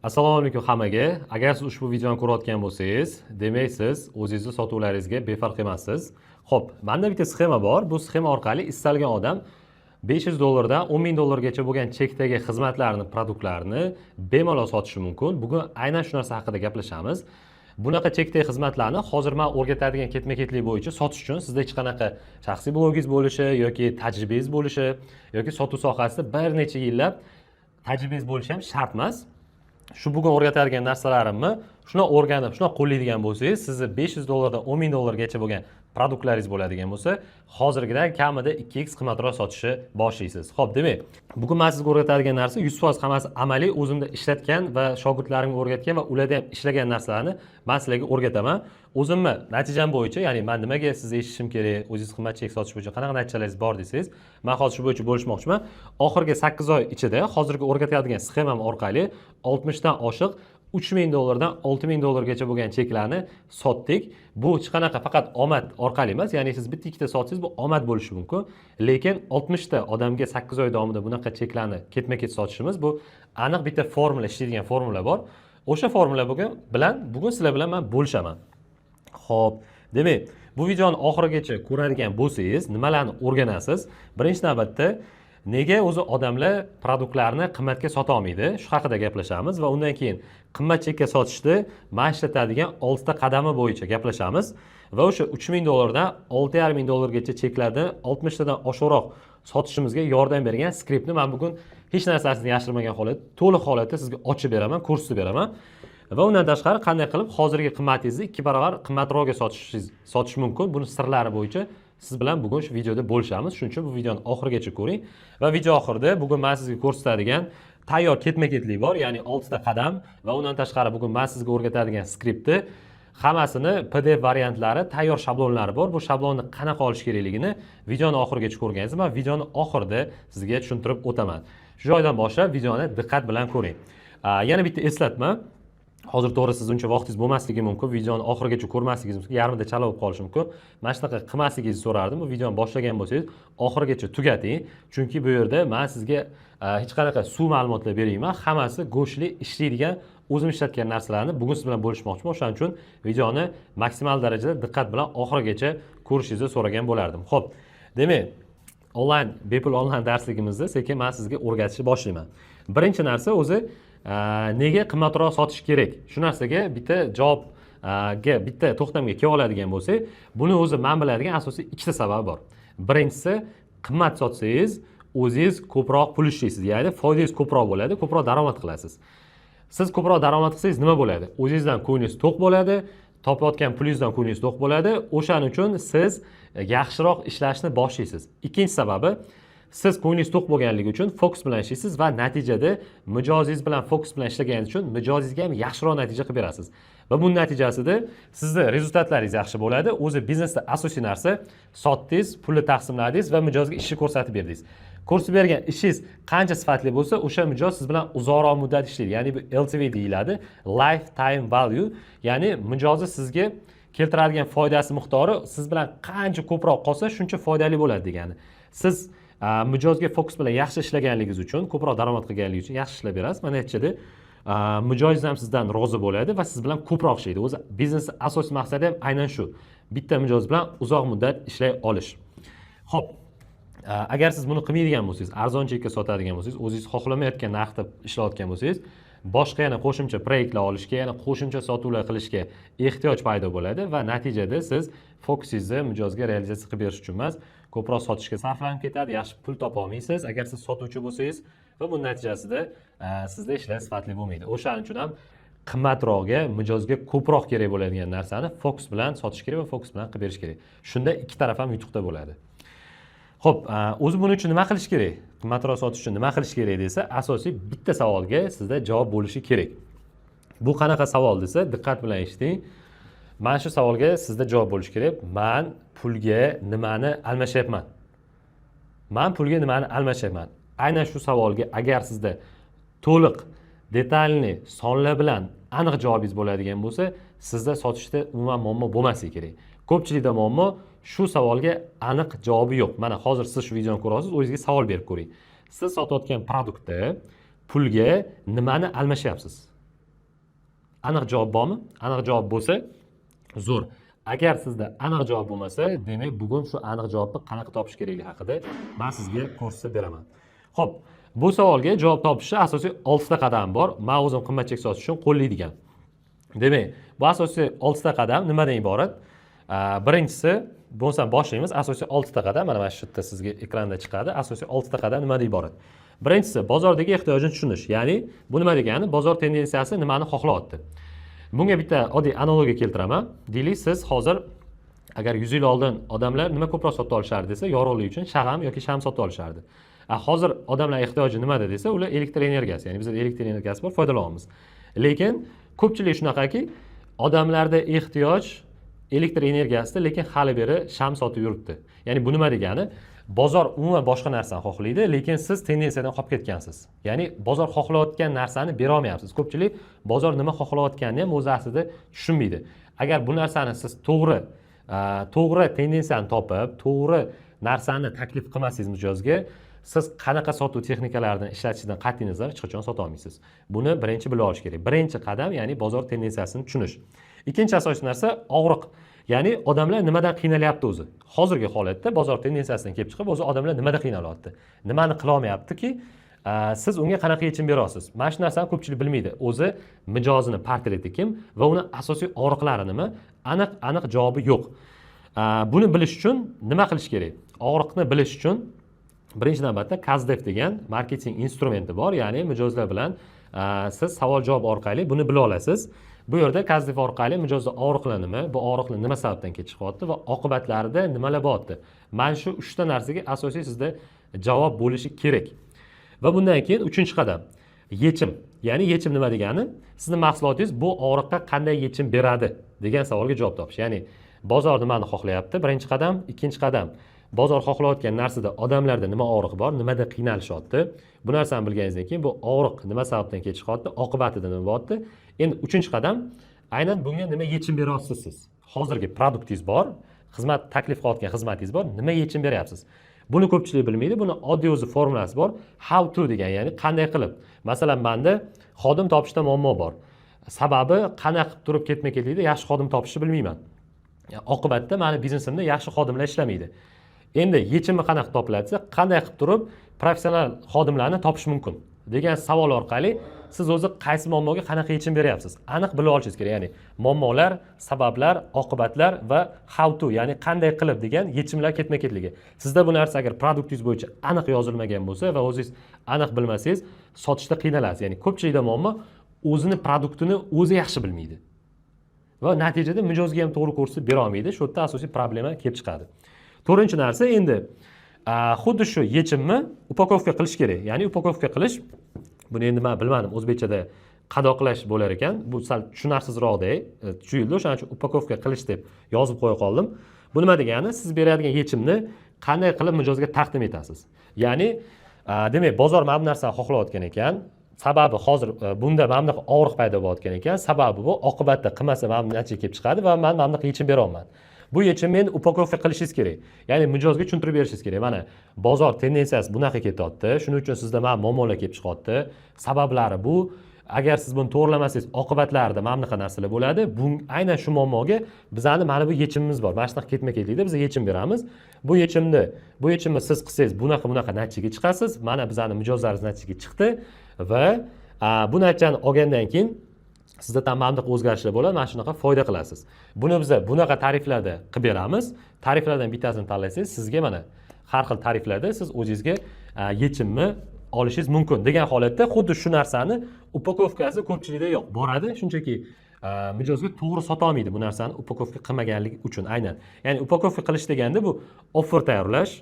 Assalomu alaykum hammaga. Agar siz ushbu videoni ko'rayotgan bo'lsangiz, demak siz o'zingizni sotuvlaringizga befarq emassiz. Xo'p, menda bitta sxema bor. Bu sxema orqali istalgan odam $500 dan $10,000 gacha bo'lgan chekdagi xizmatlarni, produktlarni bemalol sotishi mumkin. Bugun aynan shu narsa haqida gaplashamiz. Bunaqa chekdagi xizmatlarni hozir men o'rgatadigan ketma-ketlik bo'yicha sotish uchun sizda hech qanaqa shaxsiy blogingiz bo'lishi yoki tajribangiz bo'lishi yoki sotuv sohasida bir necha yillab tajribangiz bo'lishi ham shart emas. Shu bugun o'rgatadigan narsalarimni shuni o'rganib, shuni qo'llaydigan bo'lsangiz, sizni $500 dan $10,000gacha bo'lgan produktlaringiz bo'ladigan bo'lsa, hozirgidan kamida 2x qimmatroq sotishni boshlaysiz. Xo'p, demak, bugun men sizga o'rgatadigan narsa 100% hammasi amaliy, o'zimda ishlatgan va shogirdlarimga o'rgatgan va ularda ham ishlagan narsalarni men sizlarga o'rgataman. O'zimni natijam bo'yicha, ya'ni men nimaga sizni eshitishim kerak, o'zingiz qimmat chek sotish bo'yicha qanaqa natijalaringiz bor desangiz, men hozir shu bo'yicha bo'lishmoqchiman. Oxirgi 8 oy ichida hozirgi o'rgatadigan sxemam orqali 60 dan oshiq $3,000 dan $6,000gacha bo'lgan cheklarni sotdik. Bu hech qanaqa faqat omad orqali emas, ya'ni siz bitta ikkita sotsangiz bu omad bo'lishi mumkin. Lekin 60 ta odamga 8 oy davomida bunaqa cheklarni ketma-ket sotishimiz bu aniq bitta formula, ishlaydigan formula bor. O'sha formula bugun sizlar bilan men bo'lishaman. Xo'p, demak, bu videoni oxirigacha ko'radigan bo'lsangiz, nimalarni o'rganasiz? Birinchi navbatda nega o'zi odamlar produktlarni qimmatga sota olmaydi? Shu haqida gaplashamiz va undan keyin qimmat chekka sotishda men ishlatadigan 6 ta qadami bo'yicha gaplashamiz va o'sha $3,000 dan $6,500gacha cheklarni 60 tadan oshiqroq sotishimizga yordam bergan skriptni men bugun hech narsasini yashirmagan holatda, to'liq holatda sizga ochib beraman, ko'rsatib beraman. Va undan tashqari qanday qilib hozirgi qimmatingizni 2 barobar qimmatroqga sotish mumkin? Buni sirlari bo'yicha siz bilan bugun shu videoda bo'lishamiz. Shuning uchun bu videoni oxirigacha ko'ring va video oxirida bugun men sizga ko'rsatadigan tayyor ketma-ketlik bor, ya'ni 6 ta qadam va undan tashqari bugun men sizga o'rgatadigan skriptni hammasini PDF variantlari, tayyor shablonlari bor. Bu shablonni qanaqa olish kerakligini videoni oxirigacha ko'rganingiz, men videoni oxirida sizga tushuntirib o'taman. Shu joydan boshlab videoni diqqat bilan ko'ring. Yana bitta eslatma. Hozir to'g'ri siz uncha vaqtingiz bo'lmasligi mumkin, videoni oxirigacha ko'rmasligingiz mumkin, yarmida chala bo'lib qolishi mumkin. Mana shunaqa qilmasligingizni so'rardim. Bu videoni boshlagan bo'lsangiz, oxirigacha tugating, chunki bu yerda men sizga hech qanaqa suv ma'lumotlar bermayman. Hammasi go'shtli, ishlaydigan, o'zim ishlatgan narsalarni bugun siz bilan bo'lishmoqchiman. O'shaning uchun videoni maksimal darajada diqqat bilan oxirigacha ko'rishingizni so'ragan bo'lardim. Xo'p, demak, bepul onlayn darsligimizni sekin men sizga o'rgatishni boshlayman. Birinchi narsa o'zi nega qimmatroq sotish kerak? Shu narsaga bitta javobga, bitta to'xtamga kelib oladigan bo'lsak, buni o'zi men biladigan asosiy ikkita sabab bor. Birinchisi, qimmat sotsangiz, o'zingiz ko'proq pul ishlaysiz, ya'ni foydangiz ko'proq bo'ladi, ko'proq daromad qilasiz. Siz ko'proq daromad qilsangiz nima bo'ladi? O'zingizdan ko'nglingiz to'q bo'ladi, topayotgan pulingizdan ko'nglingiz to'q bo'ladi. O'shaning uchun siz yaxshiroq ishlashni boshlaysiz. Ikkinchi sababi, siz ko'nglingiz to'q bo'lganligi uchun fokus bilan ishlaysiz va natijada mijozingiz bilan fokus bilan ishlaganingiz uchun mijozingizga ham yaxshiroq natija qilib berasiz. Va buning natijasida sizni rezultatlaringiz yaxshi bo'ladi. O'zi biznesda asosiy narsa sotdingiz, pulni taqsimladingiz va mijozga ishni ko'rsatib berdingiz. Ko'rsatib bergan ishingiz qancha sifatli bo'lsa, o'sha mijoz siz bilan uzoqroq muddat ishlaydi. Ya'ni bu LTV deyiladi, lifetime value. Ya'ni mijozi sizga keltiradigan foydasi miqdori siz bilan qancha ko'proq qolsa, shuncha foydali bo'ladi degani. Siz mijozga fokus bilan yaxshi ishlaganligingiz uchun, ko'proq daromad qilganligingiz uchun yaxshi ishlab berasiz. Mana natijada mijozingiz ham sizdan rozi bo'ladi va siz bilan ko'proq ishlaydi. O'zi biznesning asosiy maqsadi ham aynan shu. Bitta mijoz bilan uzoq muddat ishlay olish. Xo'p, agar siz buni qilmaydigan bo'lsangiz, arzon chekka sotadigan bo'lsangiz, o'zingiz xohlamayotgan narxda ishlayotgan bo'lsangiz, boshqa yana qo'shimcha proyektlar olishga, yana qo'shimcha sotuvlar qilishga ehtiyoj paydo bo'ladi va natijada siz fokusingizni mijozga realizatsiya qilib berish uchun emas, ko'proq sotishga sarflanib ketadi, yaxshi pul topa olmaysiz agar siz sotuvchi bo'lsangiz va buning natijasida sizda ishlar sifatli bo'lmaydi. O'shaning uchun ham qimmatroqga, mijozga ko'proq kerak bo'ladigan narsani fokus bilan sotish kerak va fokus bilan qilib berish kerak. Shunda ikki taraf ham yutuqda bo'ladi. Xo'p, o'zi buning uchun nima qilish kerak? Qimmatroq sotish uchun nima qilish kerak desa, asosiy bitta savolga sizda javob bo'lishi kerak. Bu qanaqa savol desa, diqqat bilan eshiting. Mana shu savolga sizda javob bo'lishi kerak. Men pulga nimani almashyapman? Aynan shu savolga agar sizda to'liq, detalli, sonlar bilan aniq javobingiz bo'ladigan bo'lsa, sizda sotishda umuman muammo bo'lmasligi kerak. Ko'pchilikda muammo shu savolga aniq javobi yo'q. Mana hozir siz shu videoni ko'ryapsiz, o'zingizga savol berib ko'ring. Siz sotayotgan produktda pulga nimani almashyapsiz? aniq javob bormi? Aniq javob bo'lsa, zo'r. Agar sizda aniq javob bo'lmasa, demak bugun shu aniq javobni qanaqa topish kerakligi haqida men sizga ko'rsatib beraman. Xo'p, bu savolga javob topishda asosiy 6 ta qadam bor. Men o'zim qimmat chek sotish uchun qo'llaydigan. Demak, bu asosiy 6 ta qadam nimadan iborat? Birinchisi, bo'lsam boshlaymiz. Asosiy 6 ta qadam mana shu yerda sizga ekranda chiqadi. Asosiy 6 ta qadam nimadan iborat? Birinchisi, bozordagi ehtiyojni tushunish. Ya'ni bu nima degani? Bozor tendensiyasi nimani xohlayapti? Bunga bitta oddiy analogiya keltiraman. Deylik, siz hozir agar 100 yil oldin odamlar nima ko'proq sotib olishardi desa, yorug'lik uchun shag'am yoki sham sotib olishardi. Hozir odamlar ehtiyoji nimada desa, ular elektr energiyasi, ya'ni bizda elektr energiyasi bor, foydalanamiz. Lekin ko'pchilik shunaqaki, odamlarda ehtiyoj elektr energiyasida, lekin hali beri sham sotib yuribdi. Ya'ni bu nima degani? Bozor umuman boshqa narsani xohlaydi, lekin siz tendensiyadan qolib ketgansiz. Ya'ni bozor xohlayotgan narsani bera olmayapsiz. Ko'pchilik bozor nima xohlayotganini ham o'zi aslida tushunmaydi. Agar bu narsani siz to'g'ri tendensiyani topib, to'g'ri narsani taklif qilmasangiz mijozga, siz qanaqa sotuv texnikalaridan ishlatishdan qat'iy nazar hech qachon sota olmaysiz. Buni birinchi bilib olish kerak. Birinchi qadam, ya'ni bozor tendensiyasini tushunish. Ikkinchi asosiy narsa og'riq. Ya'ni odamlar nimadan qiynalyapti o'zi? Hozirgi holatda bozor tendensiyasidan kelib chiqib, o'zi odamlar nimada qiynalyapti? Nimani qila olmayaptiki, siz unga qanaqa yechim berasiz? Mana shu narsani ko'pchilik bilmaydi. O'zi mijozini portreti kim va uni asosiy og'riqlari nima? Aniq javobi yo'q. Buni bilish uchun nima qilish kerak? Og'riqni bilish uchun birinchi navbatda KazDev degan marketing instrumenti bor, ya'ni mijozlar bilan siz savol-javob orqali buni bila olasiz. Bu yerda KazDev orqali mijozda og'riqlar nima, bu og'riqlar nima sababdan kelib chiqyapti va oqibatlarida nimalar bo'lyapti. Mana shu 3 ta narsaga asosiy sizda javob bo'lishi kerak. Va bundan keyin 3-qadam yechim. Ya'ni yechim nima degani? Sizning mahsulotingiz bu og'riqqa qanday yechim beradi degan savolga javob topish. Ya'ni bozor nimani xohlayapti? Birinchi qadam, ikkinchi qadam. Bozor xohlayotgan narsada odamlarda nima og'riq bor, nimada qiynalishyapti? Bu narsani bilganingizdan keyin bu og'riq nima sababdan kelib chiqyapti, oqibatida nima bo'lyapti? Endi 3-qadam, aynan bunga nima yechim beryapsiz siz? Hozirgi produktingiz bor, xizmat taklif qilayotgan xizmatingiz bor, nima yechim beryapsiz? Buni ko'pchilik bilmaydi. Buni oddiy o'zi formulasi bor. How to degan, ya'ni qanday qilib. Masalan, menda xodim topishda muammo bor. Sababi qanaqa qilib turib ketma-ketlikda yaxshi xodim topishni bilmayman. Oqibatda meni biznesimda yaxshi xodimlar ishlamaydi. Endi yechimi qanaqa topiladi desa, qanday qilib turib professional xodimlarni topish mumkin degan savol orqali siz o'zi qaysi muammoga qanaqa yechim beryapsiz? Aniq bilib olishingiz kerak. Ya'ni muammolar, sabablar, oqibatlar va how to, ya'ni qanday qilib degan yechimlar ketma-ketligi. Sizda bu narsa agar produktingiz bo'yicha aniq yozilmagan bo'lsa va o'zingiz aniq bilmasangiz, sotishda qiynalasiz. Ya'ni ko'pchilikda muammo o'zini produktini o'zi yaxshi bilmaydi. Va natijada mijozga ham to'g'ri ko'rsatib bera olmaydi. Shu yerda asosiy problema kelib chiqadi. To'rtinchi narsa, endi xuddi shu yechimni upakovka qilish kerak. Ya'ni upakovka qilish, buni endi men bilmadim, o'zbekchada qadoqlash bo'lar ekan. Bu sal tushunarsizroqda, tuyuldi. O'shaning uchun upakovka qilish deb yozib qo'ya qoldim. Bu nima degani? Siz beradigan yechimni qanday qilib mijozga taqdim etasiz? Ya'ni, demak, bozor mana bu narsani xohlayotgan ekan. Sababi hozir bunda mana bunaqa og'riq paydo bo'layotgan ekan. Sababi bu, oqibatda qilmasa mana bu natija kelib chiqadi va men mana bunaqa yechim bera olmayman. Bu yechimni endi upakovka qilishingiz kerak. Ya'ni mijozga tushuntirib berishingiz kerak. Mana bozor tendensiyasi bunaqa ketyapti. Shuning uchun sizda mana muammolar kelib chiqyapti. Sabablari bu. Agar siz buni to'g'rilamasangiz, oqibatlarida mana bunaqa narsalar bo'ladi. Bu aynan shu muammoga bizani mana bu yechimimiz bor. Mana shunaqa ketma-ketlikda biz yechim beramiz. Bu yechimni siz qilsangiz bunaqa natijaga chiqasiz. Mana bizani mijozlaringiz natijaga chiqdi va bu natijani olgandan keyin sizda ham mana bunaqa o'zgarishlar bo'ladi, mana shunaqa foyda qilasiz. Buni biz bunaqa tariflarda qilib beramiz. Tariflardan bittasini tanlasangiz, sizga mana har xil tariflarda siz o'zingizga yechimni olishingiz mumkin. Degan holatda xuddi shu narsani upakovkasi ko'pchilikda yo'q. Boradi, shunchaki mijozga to'g'ri sota olmaydi bu narsani upakovka qilmaganligi uchun aynan. Ya'ni upakovka qilish deganda bu offer tayyorlash,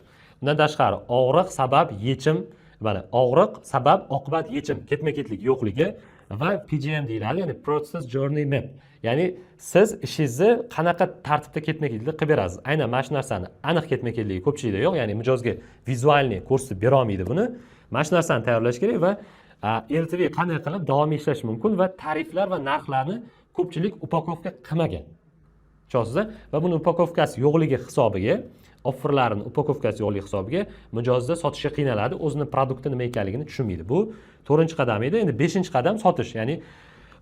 undan tashqari og'riq, sabab, yechim, mana og'riq, sabab, oqibat, yechim, ketma-ketlik yo'qligi va PGM deyiladi, ya'ni Process Journey Map. Ya'ni siz ishingizni qanaqa tartibda ketma-ketlikda qilib berasiz. Aynan mana shu narsani aniq ketma-ketligi ko'pchilikda yo'q, ya'ni mijozga vizualni ko'rsatib bera olmaydi buni. Mana shu narsani tayyorlash kerak va LTV qanday qilib davomiy ishlash mumkin va tariflar va narxlarni ko'pchilik upakovka qilmagan. Tushunasiz? Va buni upakovkasi yo'qligi hisobiga, offerlarini upakovkasi yo'qligi hisobiga mijozda sotishga qiynaladi, o'zining produkti nima ekanligini tushunmaydi. Bu 4-qadam edi. Endi 5-qadam sotish, ya'ni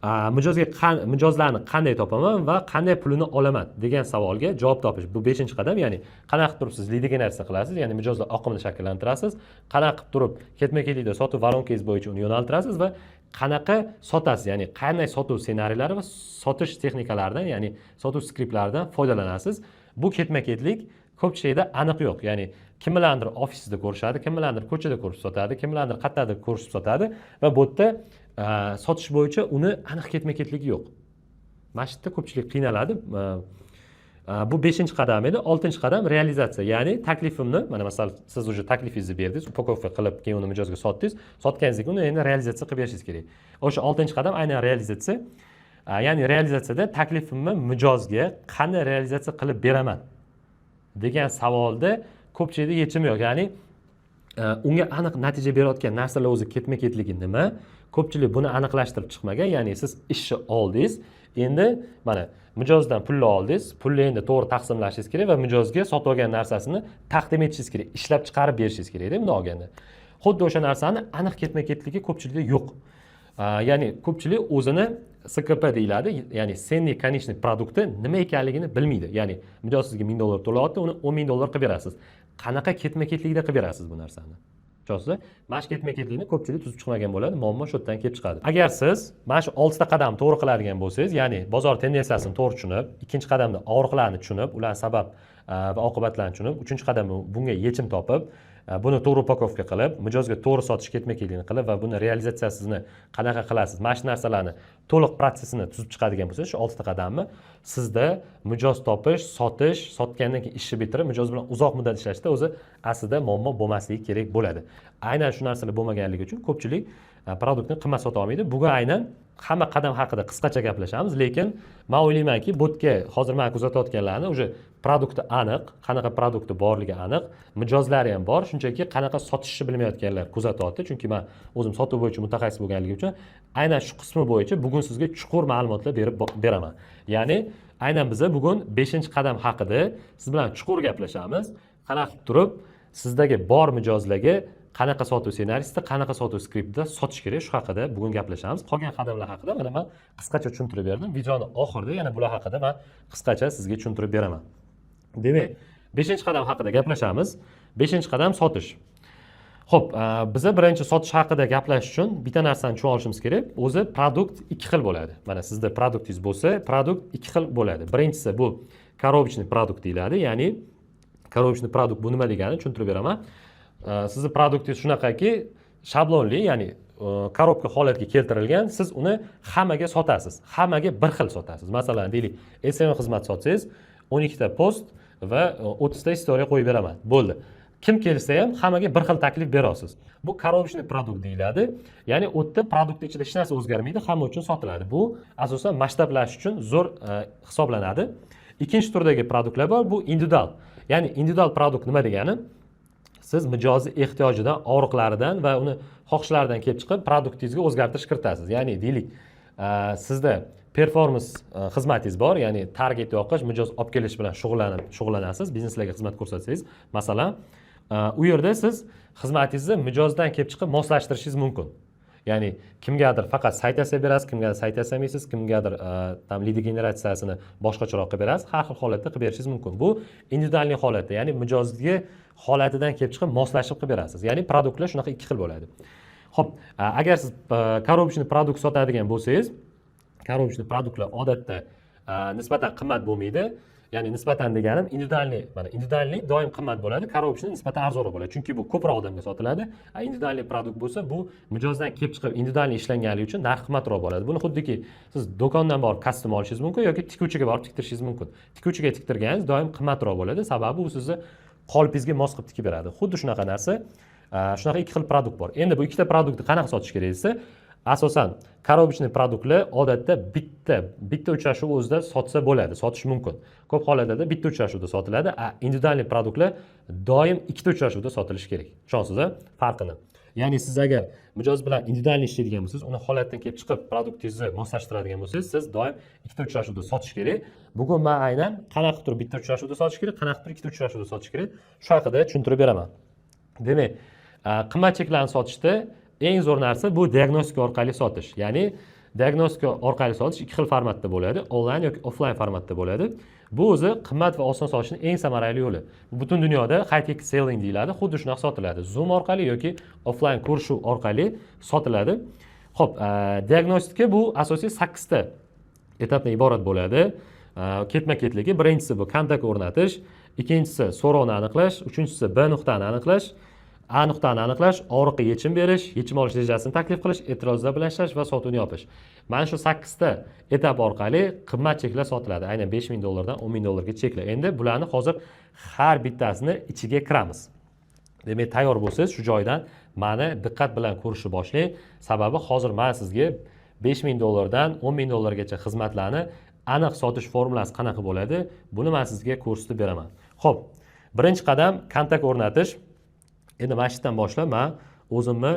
mijozlarni qanday topaman va qanday pulini olaman degan savolga javob topish. Bu 5-qadam, ya'ni qanaqa qilib turib siz lead generatsiya qilasiz, ya'ni mijozlar oqimini shakllantirasiz, qanaqa qilib turib ketma-ketlikda sotuv voronkangiz bo'yicha uni yo'naltirasiz va qanaqa sotasiz, ya'ni qanday sotuv ssenariylari va sotish texnikalaridan, ya'ni sotuv skriptlaridan foydalanasiz. Bu ketma-ketlik ko'pchilikda aniq yo'q. Ya'ni kim bilandir ofisida ko'rishadi, kim bilandir ko'chada ko'rishib sotadi, kim bilandir qayerdadir ko'rishib sotadi va bu yerda sotish bo'yicha uni aniq ketma-ketligi yo'q. Mana shu yerda ko'pchilik qiynaladi. Bu 5-qadam edi. 6-qadam realizatsiya, ya'ni taklifimni, mana masalan siz уже taklifingizni berdingiz, upakovka qilib, keyin uni mijozga sotdingiz. Sotganingizdan keyin uni endi realizatsiya qilib berishingiz kerak. O'sha 6-qadam aynan realizatsiya. Ya'ni realizatsiyada taklifimni mijozga qanday realizatsiya qilib beraman degan savolda ko'pchilikda yechim yo'q. Ya'ni unga aniq natija berayotgan narsalar o'zi ketma-ketligi nima? Ko'pchilik buni aniqlashtirib chiqmagan. Ya'ni siz ishni oldingiz, endi mana mijozdan pulni oldingiz, pulni endi to'g'ri taqsimlashingiz kerak va mijozga sotib olgan narsasini taqdim etishingiz kerak, ishlab chiqarib berishingiz kerak-da bunday olganda. Xuddi o'sha narsani aniq ketma-ketligi ko'pchilikda yo'q. Ya'ni ko'pchilik o'zini SKP deyiladi, ya'ni senniy konечный produkti nima ekanligini bilmaydi. Ya'ni mijoz sizga $1000 to'layapti, uni $10,000 qilib berasiz. Qanaqa ketma-ketlikda qilib berasiz bu narsani? Tushunasizmi? Mana shu ketma-ketlikni ko'pchilik tuzib chiqmagan bo'ladi, muammo shu yerdan kelib chiqadi. Agar siz mana shu 6 qadam to'g'ri qiladigan bo'lsangiz, ya'ni bozor tendensiyasini to'g'ri tushunib, 2-qadamda og'riqlarni tushunib, ularning sabab va oqibatlarini tushunib, 3-qadamda bunga yechim topib, buni to'g'ri upakovka qilib, mijozga to'g'ri sotish ketma-ketligini qilib va buni realizatsiyasini qanaqa qilasiz, mana shu narsalarni to'liq protsessini tuzib chiqadigan bo'lsangiz, shu 6 qadamni sizda mijoz topish, sotish, sotgandan keyin ishni bitirib, mijoz bilan uzoq muddat ishlashda o'zi aslida muammo bo'lmasligi kerak bo'ladi. Aynan shu narsalar bo'lmaganligi uchun ko'pchilik produktni qimmat sota olmaydi. Bugun aynan hamma qadam haqida qisqacha gaplashamiz, lekin men o'ylaymanki, bu yerga hozir men kuzatayotganlarni o'sha produkti aniq, qanaqa produkti borligi aniq, mijozlari ham bor, shunchaki qanaqa sotishni bilmayotganlar kuzatyapti. Chunki men o'zim sotuv bo'yicha mutaxassis bo'lganligim uchun aynan shu qismi bo'yicha bugun sizga chuqur ma'lumotlar berib beraman. Ya'ni aynan biz bugun 5-qadam haqida siz bilan chuqur gaplashamiz. Qanaqa qilib turib sizdagi bor mijozlarga qanaqa sotuv ssenarisida, qanaqa sotuv skriptida sotish kerak, shu haqida bugun gaplashamiz. Qolgan qadamlar haqida mana men qisqacha tushuntirib berdim. Videoning oxirida yana bular haqida men qisqacha sizga tushuntirib beraman. Demak, 5-qadam haqida gaplashamiz. 5-qadam sotish. Xo'p, biz birinchi sotish haqida gaplash uchun bitta narsani tushunib olishimiz kerak. O'zi produkt 2 xil bo'ladi. Mana sizda produktingiz bo'lsa, produkt 2 xil bo'ladi. Birinchisi bu коробочный produkt deyiladi. Ya'ni коробочный produkt bu nima degani tushuntirib beraman. Sizni produktingiz shunaqaki, shablonli, ya'ni korobka holatga keltirilgan, siz uni hammaga sotasiz. Hammaga bir xil sotasiz. Masalan, deylik, SMM xizmat sotsangiz, 12 ta post va 30 ta istoriya qo'yib beraman. Bo'ldi. Kim kelsa ham hammaga bir xil taklif berasiz. Bu коробочный produkt deyiladi. Ya'ni u yerda produktning ichida hech narsa o'zgarmaydi, hamma uchun sotiladi. Bu asosan masshtablash uchun zo'r hisoblanadi. Ikkinchi turdagi produktlar bor, bu individual. Ya'ni individual produkt nima degani? Siz mijozni ehtiyojidan, og'riqlaridan va uni xohishlaridan kelib chiqib produktingizga o'zgartirish kiritasiz. Ya'ni deylik, sizda performance xizmatingiz bor, ya'ni target yoqish, mijoz olib kelish bilan shug'ullanasiz, bizneslarga xizmat ko'rsatsangiz, masalan, u yerda siz xizmatingizni mijozdan kelib chiqib moslashtirishingiz mumkin. Ya'ni kimgadir faqat sayt yasab berasiz, kimgadir sayt yasamaysiz, kimgadir lead generatsiyasini boshqacharoq qilib berasiz, har xil holatda qilib berishingiz mumkin. Bu individualniy holatda, ya'ni mijozga holatidan kelib chiqib moslashib qilib berasiz. Ya'ni produktlar shunaqa 2 xil bo'ladi. Xo'p, agar siz коробочный produkt sotadigan bo'lsangiz, коробочный produktlar odatda nisbatan qimmat bo'lmaydi. Ya'ni nisbatan deganim individualniy, mana individualniy doim qimmat bo'ladi, коробочный nisbatan arzonroq bo'ladi. Chunki bu ko'proq odamga sotiladi. Individualniy produkt bo'lsa, bu mijozdan kelib chiqib individualniy ishlanganligi uchun narxi qimmatroq bo'ladi. Buni xuddiki siz do'kondan borib kostyum olishingiz mumkin yoki tikuvchiga borib tiktirishingiz mumkin. Tikuvchiga tiktirganingiz doim qimmatroq bo'ladi, sababi u sizni qolipingizga mos qilib tikib beradi. Xuddi shunaqa narsa, shunaqa 2 xil produkt bor. Endi bu ikkita produktni qanaqa sotish kerak desa, asosan коробочный produktlar odatda bitta uchrashuv o'zida sotsa bo'ladi, sotish mumkin. Ko'p holatlarda bitta uchrashuvda sotiladi. Individualniy produktlar doim ikkita uchrashuvda sotilishi kerak. Tushunasizmi farqini? Ya'ni siz agar mijoz bilan individualniy ishlaydigan bo'lsangiz, uni holatdan kelib chiqib produktingizni moslashtiradigan bo'lsangiz, siz doim ikkita uchrashuvda sotish kerak. Bugun men aynan qanaqa turib bitta uchrashuvda sotish kerak, qanaqa turib ikkita uchrashuvda sotish kerak, shu haqida tushuntirib beraman. Demak, qimmat cheklarni sotishda eng zo'r narsa bu diagnostika orqali sotish. Ya'ni diagnostika orqali sotish ikki xil formatda bo'ladi, onlayn yoki offlayn formatda bo'ladi. Bu o'zi qimmat va oson sotishning eng samarali yo'li. Butun dunyoda high-tech selling deyiladi, xuddi shunaqa sotiladi. Zoom orqali yoki offlayn ko'rishuv orqali sotiladi. Xo'p, diagnostika bu asosiy 8 ta etapdan iborat bo'ladi. Ketma-ketligi, birinchisi bu kontakt o'rnatish, ikkinchisi so'rovni aniqlash, uchinchisi B nuqtani aniqlash, A nuqtani aniqlash, og'riqqa yechim berish, yechim olish rejasini taklif qilish, e'tirozlar bilan ishlash va sotuvni yopish. Mana shu 8 ta etap orqali qimmat cheklar sotiladi. Aynan $5000 dan $10000 cheklar. Endi bularni hozir har bittasini ichiga kiramiz. Demak, tayyor bo'lsangiz, shu joydan meni diqqat bilan ko'rishni boshlang. Sababi hozir men sizga $5000 dan $10000 gacha xizmatlarni aniq sotish formulasi qanaqa bo'ladi, buni men sizga ko'rsatib beraman. Xo'p, birinchi qadam kontakt o'rnatish. Endi mana shu yerdan boshlab men o'zimni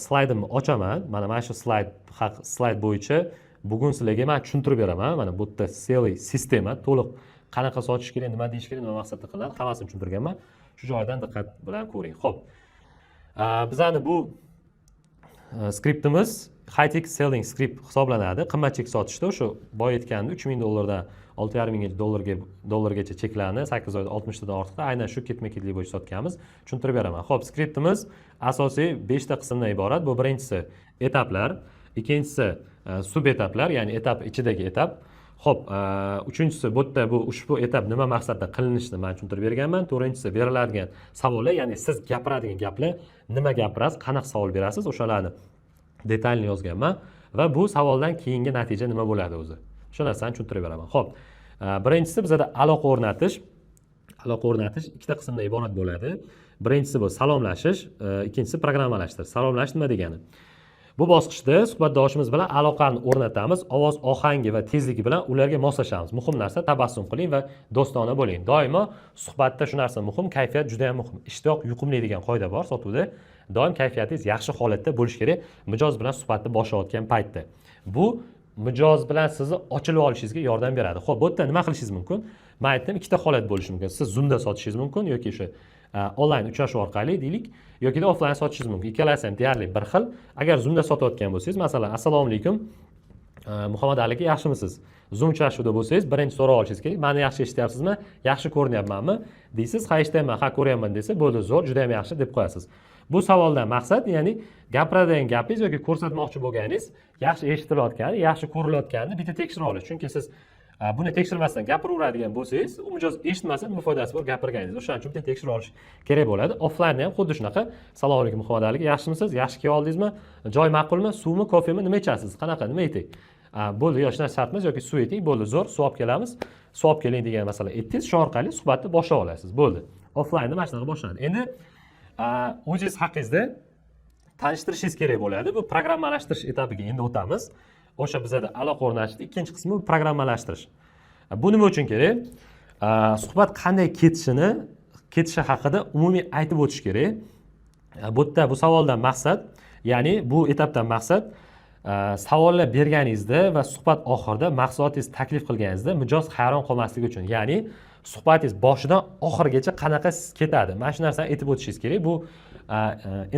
slaydimni ochaman. Mana shu slayd bo'yicha bugun sizlarga men tushuntirib beraman. Mana bu yerda selling sistema to'liq qanaqa sotish kerak, nima deyish kerak, nima maqsadda qilinadi, hammasini tushuntirganman. Shu joydan diqqat bilan ko'ring. Xo'p. Bizani bu skriptimiz high-tech selling script hisoblanadi. Qimmat chek sotishda o'sha boya aytganda $3000 dan $6500 cheklarni 8 oyda 60 tadan ortiqda aynan shu ketma-ketlik bo'yicha sotganmiz. Tushuntirib beraman. Xo'p, skriptimiz asosiy 5 ta qismdan iborat. Bu birinchisi etaplar, ikkinchisi sub etaplar, ya'ni etap ichidagi etap. Xo'p, uchinchisi bu yerda bu ushbu etap nima maqsadda qilinishini men tushuntirib berganman. To'rtinchisi beriladigan savollar, ya'ni siz gapiradigan gaplar, nima gapirasiz, qanaqa savol berasiz, o'shalarni detalni yozganman va bu savoldan keyingi natija nima bo'ladi o'zi. Shu narsani tushuntirib beraman. Xo'p, birinchisi bizda aloqa o'rnatish. Aloqa o'rnatish ikkita qismdan iborat bo'ladi. Birinchisi bu salomlashish, ikkinchisi programmalashtirish. Salomlash nima degani? Bu bosqichda suhbatdoshimiz bilan aloqani o'rnatamiz, ovoz ohangi va tezligi bilan ularga moslashamiz. Muhim narsa tabassum qiling va do'stona bo'ling. Doimo suhbatda shu narsa muhim, kayfiyat juda ham muhim. Ishtiyoq yuqumli degan qoida bor sotuvda. Doim kayfiyatingiz yaxshi holatda bo'lishi kerak, mijoz bilan suhbatni boshlayotgan paytda. Bu mijoz bilan sizni ochilib olishingizga yordam beradi. Xo'p, bu yerda nima qilishingiz mumkin? Men aytdim, ikkita holat bo'lishi mumkin. Siz Zoomda sotishingiz mumkin yoki o'sha onlayn uchrashuv orqali deylik, yoki offlayn sotishingiz mumkin. Ikkalasi ham deyarli bir xil. Agar Zoomda sotayotgan bo'lsangiz, masalan, assalomu alaykum, Muhammad Ali aka, yaxshimisiz? Zoom uchrashuvida bo'lsangiz, birinchi so'rab olishingiz kerak. Meni yaxshi eshityapsizmi? Yaxshi ko'rinyapmanmi? Deysiz, ha eshitaman, ha ko'ryapman desa, bo'ldi, zo'r, juda ham yaxshi deb qo'yasiz. Bu savoldan maqsad, ya'ni gapiradigan gapingiz yoki ko'rsatmoqchi bo'lganingiz yaxshi eshitilayotgani, yaxshi ko'rilayotganini bitta tekshirib olish. Chunki siz buni tekshirmasdan gapiraveradigan bo'lsangiz, u mijoz eshitmasa nima foydasi bor gapirganingiz. O'shaning uchun bitta tekshirib olish kerak bo'ladi. Offlaynda ham xuddi shunaqa. Assalomu alaykum Muhammad Ali, yaxshimisiz? Yaxshi kelib oldingizmi? Joy ma'qulmi? Suvmi, kofemi, nima ichasiz? Qanaqa, nima eting? Bo'ldi, yosh narsa shart emas yoki suv eting, bo'ldi, zo'r, suv olib kelamiz. Suv olib keling degan masala aytdingiz, shu orqali suhbatni boshlab olasiz. Bo'ldi. Offlaynda mana shunaqa boshlanadi. Endi o'zingiz haqingizda tanishtirishingiz kerak bo'ladi. Bu programmalashtirish etapiga endi o'tamiz. O'sha bizada aloqa o'rnatishning ikkinchi qismi programmalashtirish. Bu nima uchun kerak? Suhbat qanday ketishi haqida umumiy aytib o'tish kerak. Bu yerda bu savoldan maqsad, ya'ni bu etapdan maqsad savollar berganingizda va suhbat oxirida mahsulotingiz taklif qilganingizda mijoz hayron qolmasligi uchun, ya'ni suhbatingiz boshidan oxirigacha qanaqa ketadi. Mana shu narsani aytib o'tishingiz kerak. Bu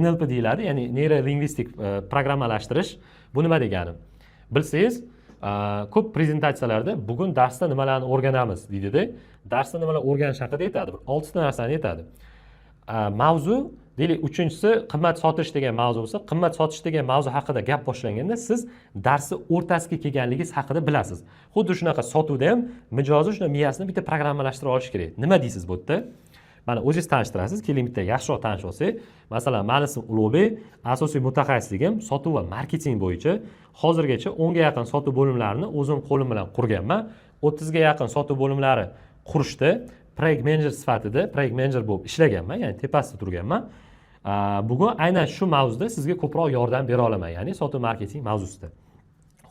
NLP deyiladi, ya'ni neurolingvistik programmalashtirish. Bu nima degani? Bilsangiz, ko'p prezentatsiyalarda bugun darsda nimalarni o'rganamiz deydida, darsda nimalar o'rganish haqida aytadi. 6 ta narsani aytadi. Mavzu, deylik, uchinchisi qimmat sotish degan mavzu bo'lsa, qimmat sotish degan mavzu haqida gap boshlanganda siz darsni o'rtasiga kelganligingiz haqida bilasiz. Xuddi shunaqa sotuvda ham mijozi shuna miyasini bitta programmalashtirib olish kerak. Nima deysiz bu yerda? Mana o'zingiz tanishtirasiz, keling bitta yaxshiroq tanishib olsak. Masalan, meni ismim Ulug'bek, asosiy mutaxassisligim sotuv va marketing bo'yicha. Hozirgacha 10 ga yaqin sotuv bo'limlarini o'zim qo'lim bilan qurganman. 30 ga yaqin sotuv bo'limlari qurishda project manager sifatida project manager bo'lib ishlaganman, ya'ni tepasida turganman. Bugun aynan shu mavzuda sizga ko'proq yordam bera olaman, ya'ni sotuv marketing mavzusida.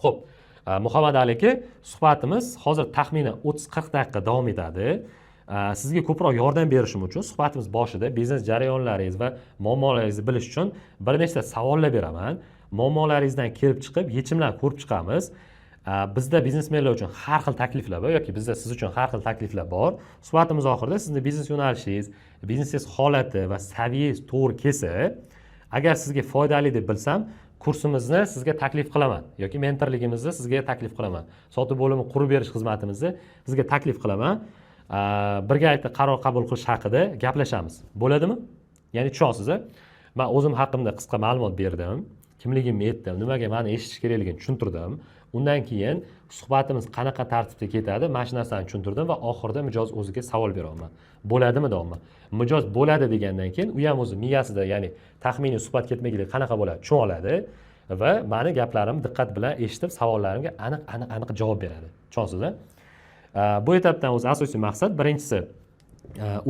Xo'p, Muhammad Ali aka, suhbatimiz hozir taxminan 30-40 daqiqa davom etadi. Sizga ko'proq yordam berishim uchun suhbatimiz boshida biznes jarayonlaringiz va muammolaringizni bilish uchun bir nechta savollar beraman. Muammolaringizdan kelib chiqib, yechimlarni ko'rib chiqamiz. Bizda biznesmenlar uchun har xil takliflar bor yoki bizda siz uchun har xil takliflar bor. Suhbatimiz oxirida sizning biznes yo'nalishingiz, biznesingiz holati va saviyangiz to'g'ri kelsa, agar sizga foydali deb bilsam, kursimizni sizga taklif qilaman yoki mentorligimizni sizga taklif qilaman. Sotuv bo'limi qurib berish xizmatimizni sizga taklif qilaman. Birgalikda qaror qabul qilish haqida gaplashamiz. Bo'ladimi? Ya'ni tushunasiz. Men o'zim haqimda qisqa ma'lumot berdim. Kimligimni aytdim, nimaga meni eshitish kerakligini tushuntirdim. Undan keyin suhbatimiz qanaqa tartibda ketadi, mana shu narsani tushuntirdim va oxirida mijoz o'ziga savol beraman. Bo'ladimi deyman. Mijoz bo'ladi degandan keyin u ham o'zi miyasida, ya'ni taxminiy suhbat ketmaganligi qanaqa bo'ladi tushuna oladi va meni gaplarimni diqqat bilan eshitib, savollarimga aniq javob beradi. Tushunasizmi? Bu etapdan o'zi asosiy maqsad birinchisi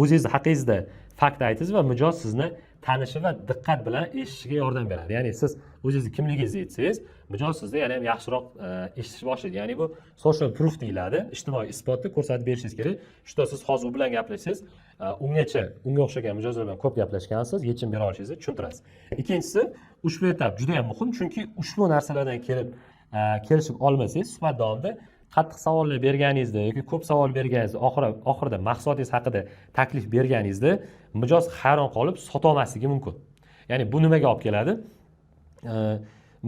o'zingiz haqingizda fakt aytasiz va mijoz sizni tanishi va diqqat bilan eshitishiga yordam beradi. Ya'ni siz o'zingizni kimligingizni aytsangiz, mijoz sizda yana ham yaxshiroq eshitish boshlaydi. Ya'ni bu social proof deyiladi. Ijtimoiy isbotni ko'rsatib berishingiz kerak. Shunda siz hozir u bilan gaplashsangiz, unga o'xshagan mijozlar bilan ko'p gaplashgansiz, yechim bera olishingizni tushuntirasiz. Ikkinchisi, ushbu etap juda ham muhim, chunki ushbu narsalardan kelishib olmasangiz, suhbat davomida qattiq savollar berganingizda yoki ko'p savol berganingizda, oxirida mahsulotingiz haqida taklif berganingizda mijoz hayron qolib sota olmasligi mumkin. Ya'ni bu nimaga olib keladi?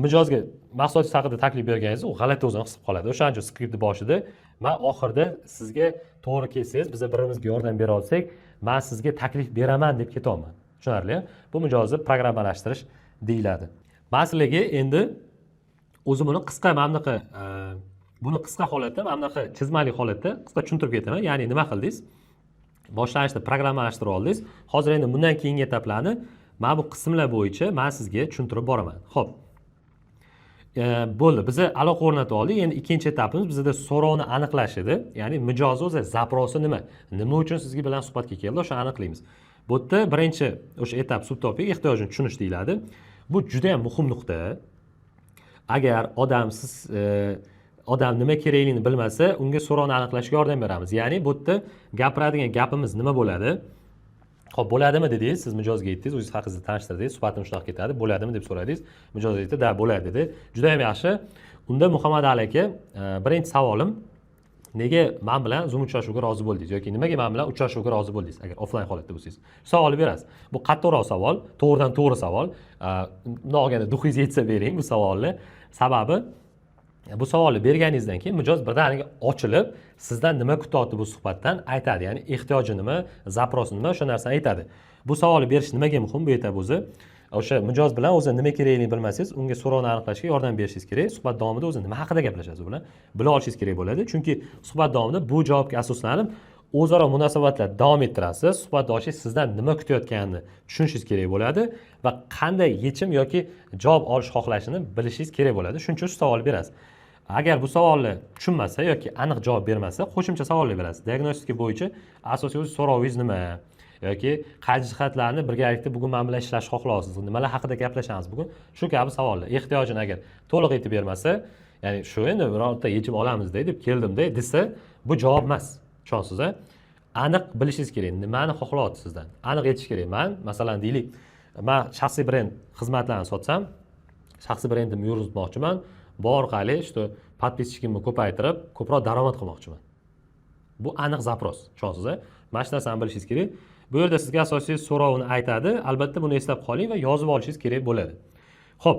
Mijozga mahsulotingiz haqida taklif berganingizda u g'alati o'zini his qilib qoladi. O'shaning uchun skriptni boshida men oxirida sizga to'g'ri kelsangiz, biz bir-birimizga yordam bera olsak, men sizga taklif beraman deb ketyapman. Tushunarli? Bu mijozni programmalashtirish deyiladi. Men sizlarga endi o'zim buni qisqa mamlaqa buni qisqa holatda, mana bunaqa chizmali holatda qisqa tushuntirib ketaman. Ya'ni nima qildingiz? Boshlanishda programmalashtirib oldingiz. Hozir endi bundan keyingi etaplarni mana bu qismlar bo'yicha men sizga tushuntirib boraman. Xo'p. Bo'ldi. Biz aloqa o'rnatib oldik. Endi ikkinchi etapimiz bizda so'rovni aniqlash edi. Ya'ni mijoz o'zi zaprosi nima? Nima uchun sizga bilan suhbatga keldi? O'shani aniqlaymiz. Bu yerda birinchi o'sha etap subtopik ehtiyojni tushunish deyiladi. Bu juda ham muhim nuqta. Agar odam nima kerakligini bilmasa, unga so'rovni aniqlashga yordam beramiz. Ya'ni bu yerda gapiradigan gapimiz nima bo'ladi? Xo'p, bo'ladimi dedingiz, siz mijozga aytdingiz, o'zingiz haqingizda tanishtirdingiz, suhbatimiz shunaqa ketadi, bo'ladimi deb so'radingiz. Mijoz aytdi, "Da, bo'ladi" dedi. Juda ham yaxshi. Unda Muhammad Ali aka, birinchi savolim, nega men bilan Zoom uchrashuvga rozi bo'ldingiz yoki nimaga men bilan uchrashuvga rozi bo'ldingiz agar offlayn holatda bo'lsangiz? Savolni berasiz. Bu qattiqroq savol, to'g'ridan to'g'ri savol. Bundoq olganda duxingiz yetsa bering bu savolni. Sababi bu savolni berganingizdan keyin mijoz birdaniga ochilib, sizdan nima kutyapti bu suhbatdan aytadi. Ya'ni ehtiyoji nima, zaprosi nima, o'sha narsani aytadi. Bu savolni berish nimaga muhim bu etap o'zi? O'sha mijoz bilan o'zi nima kerakligini bilmasangiz, unga so'rovni aniqlashga yordam berishingiz kerak. Suhbat davomida o'zi nima haqida gaplashasiz u bilan bila olishingiz kerak bo'ladi. Chunki suhbat davomida bu javobga asoslanib o'zaro munosabatlar davom ettirasiz. Suhbatdoshingiz sizdan nima kutayotganini tushunishingiz kerak bo'ladi va qanday yechim yoki javob olish xohlashini bilishingiz kerak bo'ladi. Shuning uchun shu savolni berasiz. Agar bu savolni tushunmasa yoki aniq javob bermasa, qo'shimcha savollar berasiz. Diagnostika bo'yicha asosiy o'z so'rovingiz nima? Yoki qaysi jihatlarni birgalikda bugun men bilan ishlashni xohlaysiz? Nimalar haqida gaplashamiz bugun? Shu kabi savollar. Ehtiyojini agar to'liq aytib bermasa, ya'ni shu endi birorta yechim olamiz deb keldim desa, bu javob emas. Tushunasiz? Aniq bilishingiz kerak. Nimani xohlayapsiz sizdan? Aniq aytish kerak. Men, masalan, deylik, men shaxsiy brend xizmatlarini sotsam, shaxsiy brendimni yuritmoqchiman. Bu orqali podpischikimni ko'paytirib, ko'proq daromad qilmoqchiman. Bu aniq zapros. Tushunasiz? Mana shu narsani bilishingiz kerak. Bu yerda sizga asosiy so'rovini aytadi. Albatta buni eslab qoling va yozib olishingiz kerak bo'ladi. Xo'p.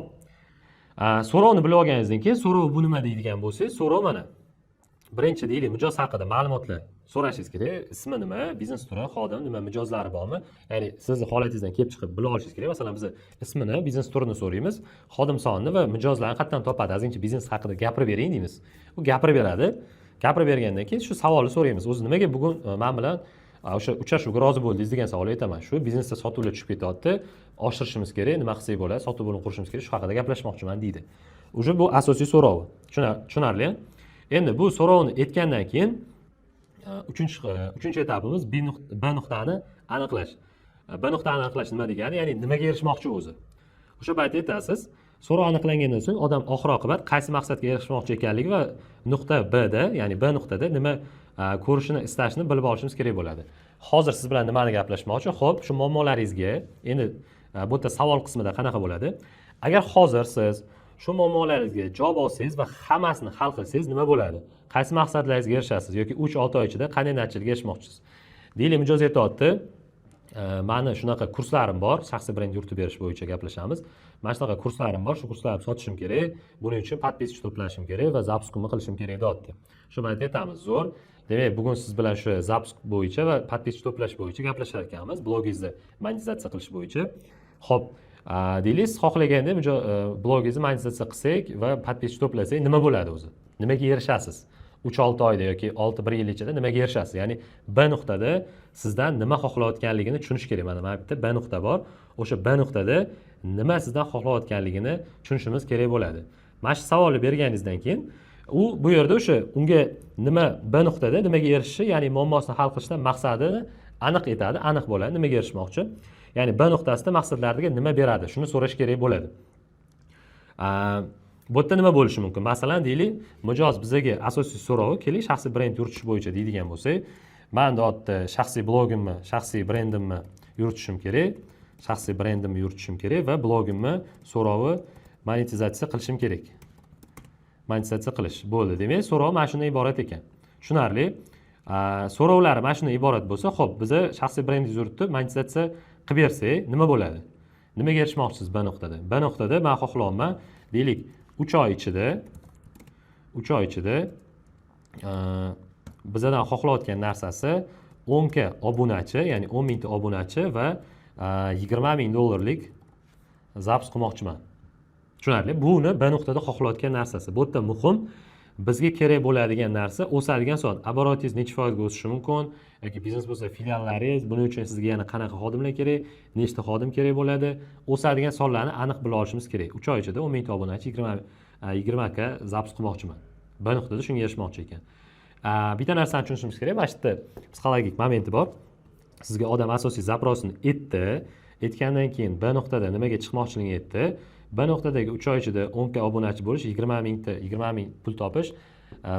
So'rovni bilib olganingizdan keyin so'rov bu nima deydigan bo'lsangiz, so'rov mana. Birinchi deylik, mijoz haqida ma'lumotlar so'rashingiz kerak. Ismi nima, biznes turi, xodim nima, mijozlari bormi? Ya'ni sizni holatingizdan kelib chiqib bila olishingiz kerak. Masalan, biz ismini, biznes turini so'raymiz, xodim sonini va mijozlarni qayerdan topadi? Azingcha biznes haqida gapirib bering deymiz. U gapirib beradi. Gapirib bergandan keyin shu savolni so'raymiz. O'zi nimaga bugun men bilan o'sha uchrashuvga rozi bo'ldingiz degan savolni aytaman. Shu biznesda sotuvlar tushib ketyapti, oshirishimiz kerak, nima qilsak bo'ladi, sotuv bo'limi qurishimiz kerak, shu haqida gaplashmoqchiman deydi. O'sha bu asosiy so'rov. Tushunarli? Endi bu so'rovni aytgandan keyin uchinchi etapimiz B nuqtani aniqlash. B nuqtani aniqlash nima degani? Ya'ni nimaga erishmoqchi o'zi. O'sha paytda aytasiz, so'rov aniqlangandan so'ng odam oxir-oqibat qaysi maqsadga erishmoqchi ekanligi va nuqta B'da, ya'ni B nuqtada nima ko'rishini istashini bilib olishimiz kerak bo'ladi. Hozir siz bilan nimani gaplashmoqchi? Xo'p, shu muammolaringizga endi bu yerda savol qismida qanaqa bo'ladi? Agar hozir siz shu muammolaringizga javob olsangiz va hammasini hal qilsangiz nima bo'ladi? Qaysi maqsadlaringizga erishasiz yoki 3-6 oy ichida qanday natijaga erishmoqchisiz? Deylik, mijoz aytayapti, mani shunaqa kurslarim bor, shaxsiy brend yuritib berish bo'yicha gaplashamiz. mana shunaqa kurslarim bor, shu kurslarni sotishim kerak, buning uchun подписчик to'plashim kerak va запускimni qilishim kerak deyapti. Shu bilan aytamiz, zo'r. Demak, bugun siz bilan shu запуск bo'yicha va подписчик to'plash bo'yicha gaplashar ekanmiz, blogingizni monetizatsiya qilish bo'yicha. Xo'p, deylik, siz xohlaganda blogingizni monetizatsiya qilsak va подписчик to'plasak nima bo'ladi o'zi? Nimaga erishasiz? 3-6 oyda yoki 6-1 yil ichida nimaga erishasiz? Ya'ni B nuqtada sizdan nima xohlayotganligini tushunish kerak. Mana bu yerda B nuqta bor. O'sha B nuqtada nima sizdan xohlayotganligini tushunishimiz kerak bo'ladi. Mana shu savolni berganingizdan keyin bu yerda o'sha unga nima B nuqtada nimaga erishishi, ya'ni muammosini hal qilishdan maqsadini aniq etadi, aniq bo'ladi, nimaga erishmoqchi. Ya'ni B nuqtasida maqsadlariga nima beradi, shuni so'rash kerak bo'ladi. Bu yerda nima bo'lishi mumkin? Masalan, deylik, mijoz bizga asosiy so'rovi keling, shaxsiy brend yuritish bo'yicha deydigan bo'lsak, men deyapti, shaxsiy blogimni, shaxsiy brendimni yuritishim kerak, shaxsiy brendimni yuritishim kerak va blogimni so'rovi monetizatsiya qilishim kerak. Monetizatsiya qilish bo'ldi. Demak, so'rov mana shundan iborat ekan. Tushunarli? So'rovlari mana shundan iborat bo'lsa, xo'p, biz shaxsiy brendingizni yuritib monetizatsiya qilib bersak, nima bo'ladi? Nimaga erishmoqchisiz B nuqtada? B nuqtada men xohlayman, deylik, 3 oy ichida bizdan xohlayotgan narsasi 10 ta obunachi, ya'ni 10 mingta obunachi va 20 ming dollarlik zaps qilmoqchiman. Tushunarli? Buni B nuqtada xohlayotgan narsasi. Bu yerda muhim bizga kerak bo'ladigan narsa o'sadigan son. Обороtingiz necha foizga o'sishi mumkin yoki biznes bo'lsa filiallaringiz, buning uchun sizga yana qanaqa xodimlar kerak, nechta xodim kerak bo'ladi, o'sadigan sonlarni aniq bila olishimiz kerak. 3 oy ichida 10 mingta obunachi 20 ka zaps qilmoqchiman. B nuqtada shunga erishmoqchi ekan. Bitta narsani tushunishimiz kerak. Mana shu psixologik momenti bor. Sizga odam asosiy zaprosini aytgandan keyin B nuqtada nimaga chiqmoqchiligini aytdi. B nuqtadagi 3 oy ichida 10 ka obunachi bo'lish, 20 ming pul topish,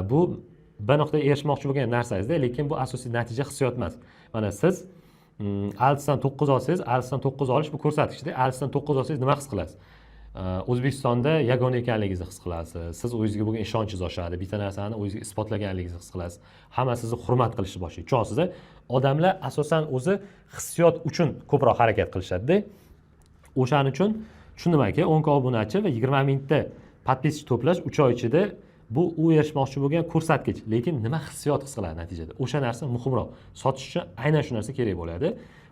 bu B nuqtaga erishmoqchi bo'lgan narsangizda, lekin bu asosiy natija hissiyot emas. Mana siz 6 dan 9 olsangiz, 6 dan 9 olish bu ko'rsatkichda, 6 dan 9 olsangiz nima his qilasiz? O'zbekistonda yagona ekanligingizni his qilasiz. Siz o'zingizga bo'lgan ishonchingiz oshadi, bitta narsani o'zingizga isbotlaganligingizni his qilasiz. Hamma sizni hurmat qilishni boshlaydi. Chunki odamlar asosan o'zi hissiyot uchun ko'proq harakat qilishadi-da. O'shaning uchun tushundim-ki, 10 ka obunachi va 20 mingta подписчик to'plash 3 oy ichida bu u erishmoqchi bo'lgan ko'rsatkich. Lekin nima hissiyot his qiladi natijada? O'sha narsa muhimroq. Sotish uchun aynan shu narsa kerak bo'ladi.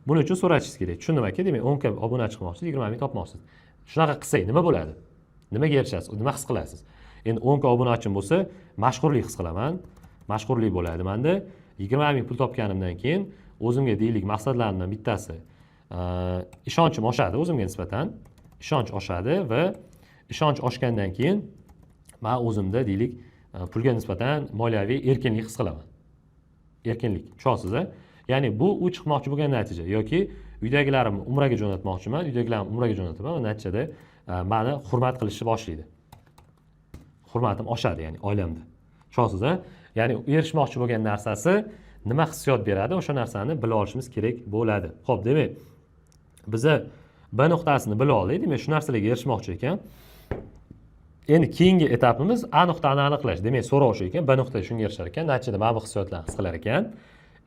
Buning uchun so'rashingiz kerak. Tushundim-ki, demak 10 ka obunachi qilmoqchisiz, 20 ming topmoqchisiz. Shunaqa qilsak nima bo'ladi? Nimaga erishasiz? Nima his qilasiz? Endi 10 ka obunachim bo'lsa, mashhurlik his qilaman. Mashhurlik bo'ladi menda. 20 ming pul topganimdan keyin o'zimga deylik maqsadlarimdan bittasi ishonchim oshadi o'zimga nisbatan. Ishonch oshadi va ishonch oshgandan keyin men o'zimda deylik pulga nisbatan moliyaviy erkinlik his qilaman. Erkinlik. Tushunasiz? Ya'ni bu u chiqmoqchi bo'lgan natija yoki uydagilarimni umraga jo'natmoqchiman, uydagilarimni umraga jo'nataman va natijada meni hurmat qilishni boshlaydi. Hurmatim oshadi, ya'ni oilamda. Tushunasiz? Ya'ni erishmoqchi bo'lgan narsasi nima hissiyot beradi, o'sha narsani bila olishimiz kerak bo'ladi. Xo'p, demak, biz B nuqtasini bila oldik, demak, shu narsalarga erishmoqchi ekan. Endi keyingi etapimiz A nuqtani aniqlash. Demak, so'rov shu ekan, B nuqtaga shunga erishar ekan, natijada mana bu hissiyotlarni his qilar ekan.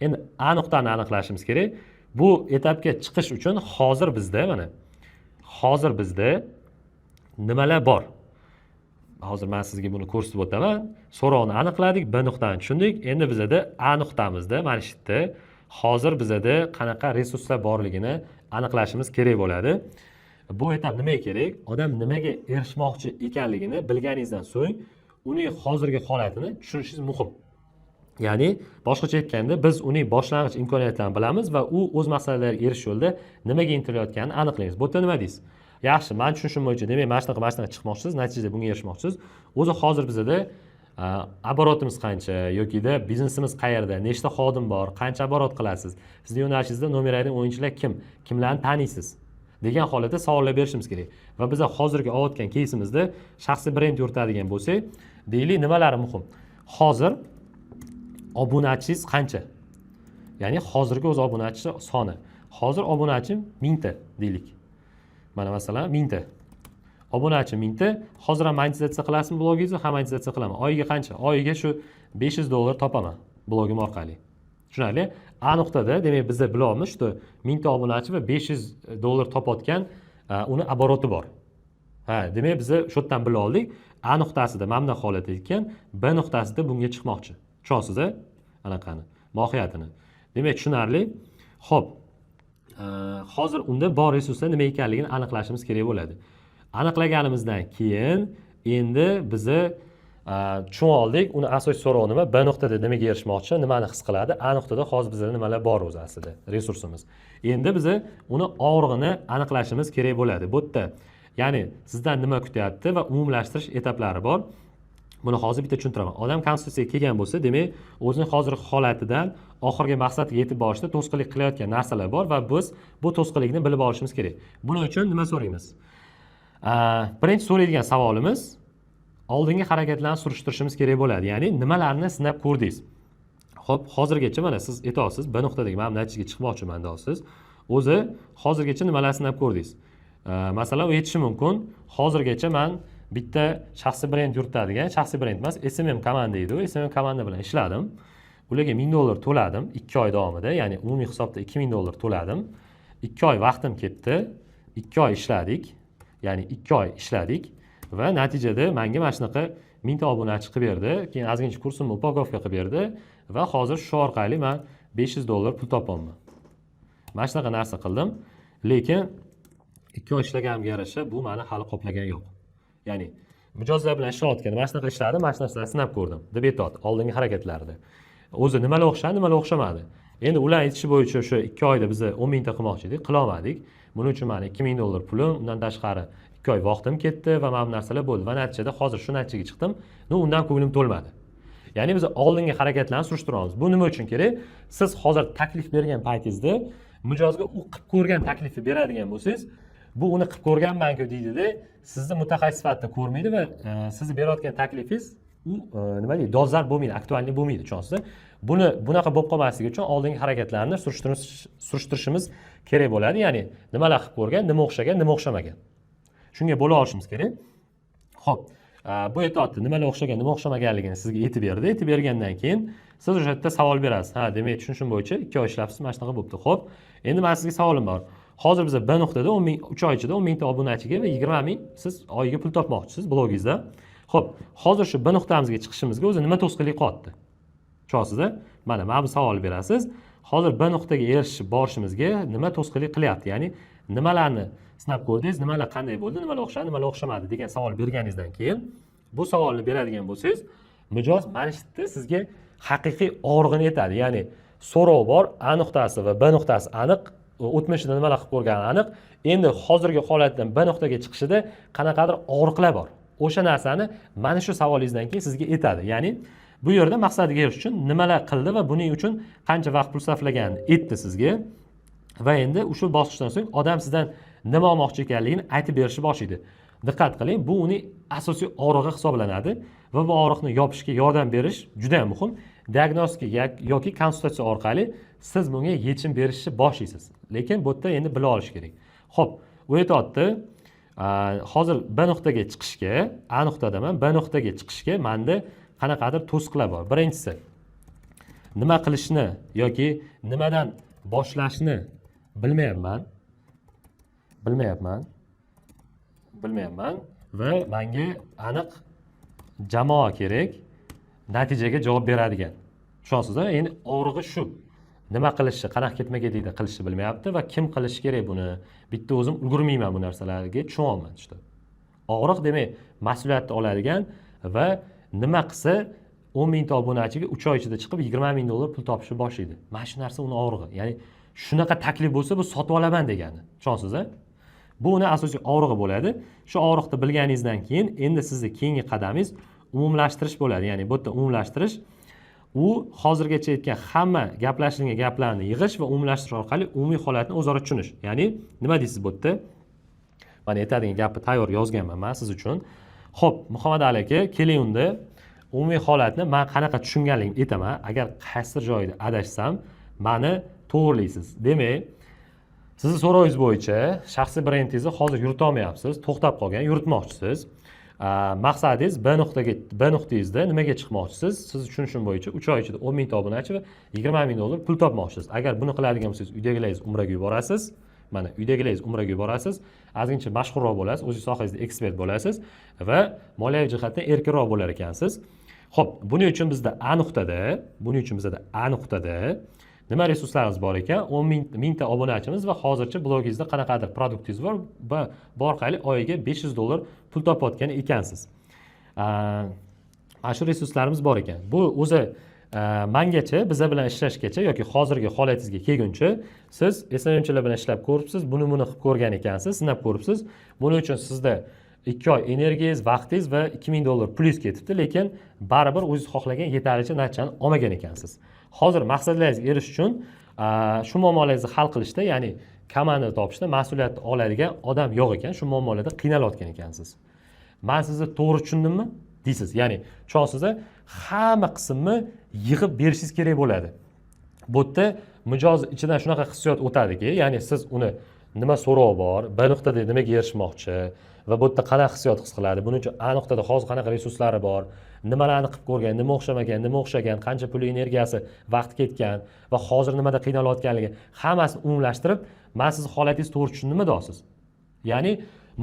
Endi A nuqtani aniqlashimiz kerak. Bu etapga chiqish uchun hozir bizda nimalar bor? Hozir men sizga buni ko'rsatib o'taman. So'rovni aniqladik, B nuqtani tushundik. Endi bizda A nuqtamizda mana shu yerda hozir bizda qanaqa resurslar borligini aniqlashimiz kerak bo'ladi. Bu etap nimaga kerak? Odam nimaga erishmoqchi ekanligini bilganingizdan so'ng uning hozirgi holatini tushunishingiz muhim. Ya'ni boshqacha aytganda, biz uning boshlang'ich imkoniyatlarini bilamiz va u o'z maqsadlariga erishish yo'lida nimaga intilayotganini aniqlaymiz. Bu yerda nima deysiz? Yaxshi, men tushunishim bo'yicha, demak, mana shunaqa chiqmoqchisiz, natijada bunga erishmoqchisiz. O'zi hozir bizda оборотimiz qancha yokida biznesimiz qayerda, nechta xodim bor, qancha оборот qilasiz, sizning yo'nalishingizda nomer 1 o'yinchilar kim, kimlarni taniysiz degan holatda savollar berishimiz kerak. Va biz hozirgi olayotgan кейsimizda shaxsiy brend yuritadigan bo'lsak, deylik, nimalari muhim? Hozir obunachingiz qancha? Ya'ni hozirgi o'z obunachi soni. Hozir obunachim 1000 ta deylik. Mana masalan 1000 ta. Obunachim 1000 ta. Hozir ham monetizatsiya qilasizmi blogingizni? Ha, monetizatsiya qilaman. Oyiga qancha? Oyiga shu 500 dollar topaman blogim orqali. Tushunarli? A nuqtada, demak, bizda blogimiz shu 1000 ta obunachi va 500 dollar topayotgan uni oboroti bor. Ha, demak biz shu yerdan bila oldik. A nuqtasida mana bunday holat ekan, B nuqtasida bunga chiqmoqchi. Tushunasiz-a? Anaqani, mohiyatini. Demak, tushunarli. Xo'p. Hozir unda bor resurslar nima ekanligini aniqlashimiz kerak bo'ladi. Aniqlaganimizdan keyin endi biz tushunib oldik, uni asosiy so'rovi nima? B nuqtada nimaga erishmoqchi, nimani his qiladi? A nuqtada hozir bizda nimalar bor o'zi aslida resursimiz. Endi biz uni og'rig'ini aniqlashimiz kerak bo'ladi. Bu yerda ya'ni sizdan nima kutyapti va umumlashtirish etaplari bor. Buni hozir bitta tushuntiraman. Odam konstitutsiyaga kelgan bo'lsa, demak, o'zining hozirgi holatidan oxirgi maqsadga yetib borishda to'sqinlik qilayotgan narsalar bor va biz bu to'sqinlikni bilib olishimiz kerak. Buning uchun nima so'raymiz? Birinchi so'raydigan savolimiz oldingi harakatlarni surishtirishimiz kerak bo'ladi. Ya'ni nimalarni sinab ko'rdingiz? Xo'p, hozirgacha mana siz aytasiz, B nuqtadagi mana bu natijaga chiqmoqchiman deysiz. O'zi hozirgacha nimalarni sinab ko'rdingiz? Masalan, u aytishi mumkin, hozirgacha men bitta shaxsiy brend yuritadigan, shaxsiy brend emas, SMM komanda edi. U SMM komanda bilan ishladim. Ularga $1000 to'ladim 2 oy davomida, ya'ni umumiy hisobda $2000 to'ladim. 2 oy vaqtim ketdi. 2 oy ishladik. Ya'ni 2 oy ishladik va natijada menga mana shunaqa 1000 ta obunachi qilib berdi. Keyin ozgincha kursimni upagovka qilib berdi va hozir shu orqali men $500 pul topolman. Mana shunaqa narsa qildim. Lekin 2 oy ishlaganimga yarasha bu meni hali qoplagan yo'q. Ya'ni mijozlar bilan ishlayotgan, mana shunaqa ishladim, mana shu narsalarni sinab ko'rdim deb aytadi oldingi harakatlarida. O'zi nimalar o'xshadi, nimalar o'xshamadi. Endi ular aytishi bo'yicha o'sha 2 oyda biz 10 ta qilmoqchi edik, qila olmadik. Buning uchun meni $2000 pulim, undan tashqari 2 oy vaqtim ketdi va mana bu narsalar bo'ldi va natijada hozir shu natijaga chiqdim. Undan ko'nglim to'lmadi. Ya'ni biz oldingi harakatlarni surishtiramiz. Bu nima uchun kerak? Siz hozir taklif bergan paytingizda mijozga u qilib ko'rgan taklifni beradigan bo'lsangiz, bu uni qilib ko'rganman-ku deydi-da, sizni mutaxassis sifatida ko'rmaydi va sizni berayotgan taklifingiz u nima deydi, dolzarb bo'lmaydi, aktualniy bo'lmaydi, tushunasizmi? Bunaqa bo'lib qolmasligi uchun oldingi harakatlarni surishtirishimiz kerak bo'ladi. Ya'ni nimalar qilib ko'rgan, nima o'xshagan, nima o'xshamagan. Shunga bo'la olishimiz kerak. Xo'p, bu aytayapti, nimalar o'xshagan, nima o'xshamaganligini sizga aytib berdi. Aytib bergandan keyin siz o'sha yerda savol berasiz. Ha, demak, tushunishim bo'yicha 2 oy ishlabsiz, mana shunaqa bo'libdi. Xo'p, endi men sizga savolim bor. Hozir biz B nuqtada 3 oy ichida 10 ming ta obunachiga va 20 ming siz oyiga pul topmoqchisiz blogingizda. Xo'p, hozir shu B nuqtamizga chiqishimizga o'zi nima to'sqinlik qilyapti? Tushunasizda? Mana bu savol berasiz. Hozir B nuqtaga erishib borishimizga nima to'sqinlik qilyapti? Ya'ni nimalarni sinab ko'rdingiz, nimalar qanday bo'ldi, nimalar o'xshadi, nimalar o'xshamadi degan savol berganingizdan keyin bu savolni beradigan bo'lsangiz, mijoz mana shu yerda sizga haqiqiy og'rig'ini aytadi. Ya'ni so'rov bor, A nuqtasi va B nuqtasi aniq, o'tmishida nimalar qilib ko'rgani aniq. Endi hozirgi holatdan B nuqtaga chiqishida qanaqadir og'riqlar bor. O'sha narsani mana shu savolingizdan keyin sizga aytadi. Ya'ni bu yerda maqsadiga erishish uchun nimalar qildi va buning uchun qancha vaqt pul sarflaganini aytdi sizga. Va endi o'sha bosqichdan so'ng odam sizdan nima olmoqchi ekanligini aytib berishni boshlaydi. Diqqat qiling, bu uning asosiy og'rig'i hisoblanadi va bu og'riqni yopishga yordam berish juda ham muhim. Diagnostika yoki konsultatsiya orqali siz bunga yechim berishni boshlaysiz. Lekin bu yerda endi bila olish kerak. Xo'p, u aytayapti, hozir B nuqtaga chiqishga, A nuqtadaman, B nuqtaga chiqishga menda qanaqadir to'siqlar bor. Birinchisi, nima qilishni yoki nimadan boshlashni bilmayapman va menga aniq jamoa kerak, natijaga javob beradigan. Tushunasizmi? Endi og'rig'i shu. Nima qilishni, qanaqa ketma-ketlikda qilishni bilmayapti va kim qilishi kerak buni. Bitta o'zim ulgurmayman bu narsalarga, tushunolmayman işte. Og'riq demak, mas'uliyatni oladigan va nima qilsa 10 ming ta obunachiga 3 oy ichida chiqib $20,000 pul topishni boshlaydi. Mana shu narsa uni og'rig'i. Ya'ni shunaqa taklif bo'lsa, bu sotib olaman degani. Tushunasizmi? Bu uni asosiy og'rig'i bo'ladi. Shu og'riqni bilganingizdan keyin endi sizning keyingi qadamingiz umumlashtirish bo'ladi. Ya'ni bu yerda umumlashtirish u hozirgacha aytgan hamma gaplashilgan gaplarni yig'ish va umumlashtirish orqali umumiy holatni o'zaro tushunish. Ya'ni nima deysiz bu yerda? Mana aytadigan gapni tayyor yozganman men siz uchun. Xo'p, Muhammad Ali aka, keling unda umumiy holatni men qanaqa tushunganligimni aytaman. Agar qaysi joyda adashsam, meni to'g'rilaysiz. Demak, sizni so'rovingiz bo'yicha shaxsiy brendingizni hozir yurita olmayapsiz, to'xtab qolgan, yuritmoqchisiz. Maqsadingiz B nuqtangizda nimaga chiqmoqchisiz? Siz tushunishim bo'yicha 3 oy ichida 10 ming ta obunachi va $20,000 pul topmoqchisiz. Agar buni qiladigan bo'lsangiz, uydagilaringiz umraga yuborasiz. mana uydagilaringiz umraga yuborasiz, ozgincha mashhurroq bo'lasiz, o'zingiz sohangizda ekspert bo'lasiz va moliyaviy jihatdan erkinroq bo'lar ekansiz. Xo'p, buning uchun bizda A nuqtada nima resurslarimiz bor ekan? 10 mingta obunachimiz va hozircha blogingizda qanaqadir produktingiz bor va bu orqali oyiga $500 pul topayotgan ekansiz. Mana shu resurslarimiz bor ekan. Bu o'zi mangacha, biza bilan ishlashgacha yoki hozirgi holatingizga kelguncha siz SMMchilar bilan ishlab ko'ribsiz, buni qilib ko'rgan ekansiz, sinab ko'ribsiz. Buning uchun sizda 2 oy energiyangiz, vaqtingiz va $2000 plyus ketibdi, lekin baribir o'zingiz xohlagan yetarlicha natijani olmagan ekansiz. Hozir maqsadlaringizga erishish uchun shu muammolaringizni hal qilishda, ya'ni komanda topishda mas'uliyatni oladigan odam yo'q ekan, shu muammolarda qiynalayotgan ekansiz. Men sizni to'g'ri tushundimmi? Deysiz. Ya'ni sizga hamma qismni yig'ib berishingiz kerak bo'ladi. Bu yerda mijoz ichidan shunaqa hissiyot o'tadiki, ya'ni siz uni nima so'roq bor, bir nuqtada nimaga erishmoqchi va bu yerda qanaqa hissiyot his qiladi, buning uchun A nuqtada hozir qanaqa resurslari bor, nimalarni qilib ko'rgan, nima o'xshamagan, nima o'xshagan, qancha pul, energiyasi, vaqt ketgan va hozir nimada qiynalayotganligi hammasini umumlashtirib, men sizni holatingizni to'g'ri tushundimmi deysiz. Ya'ni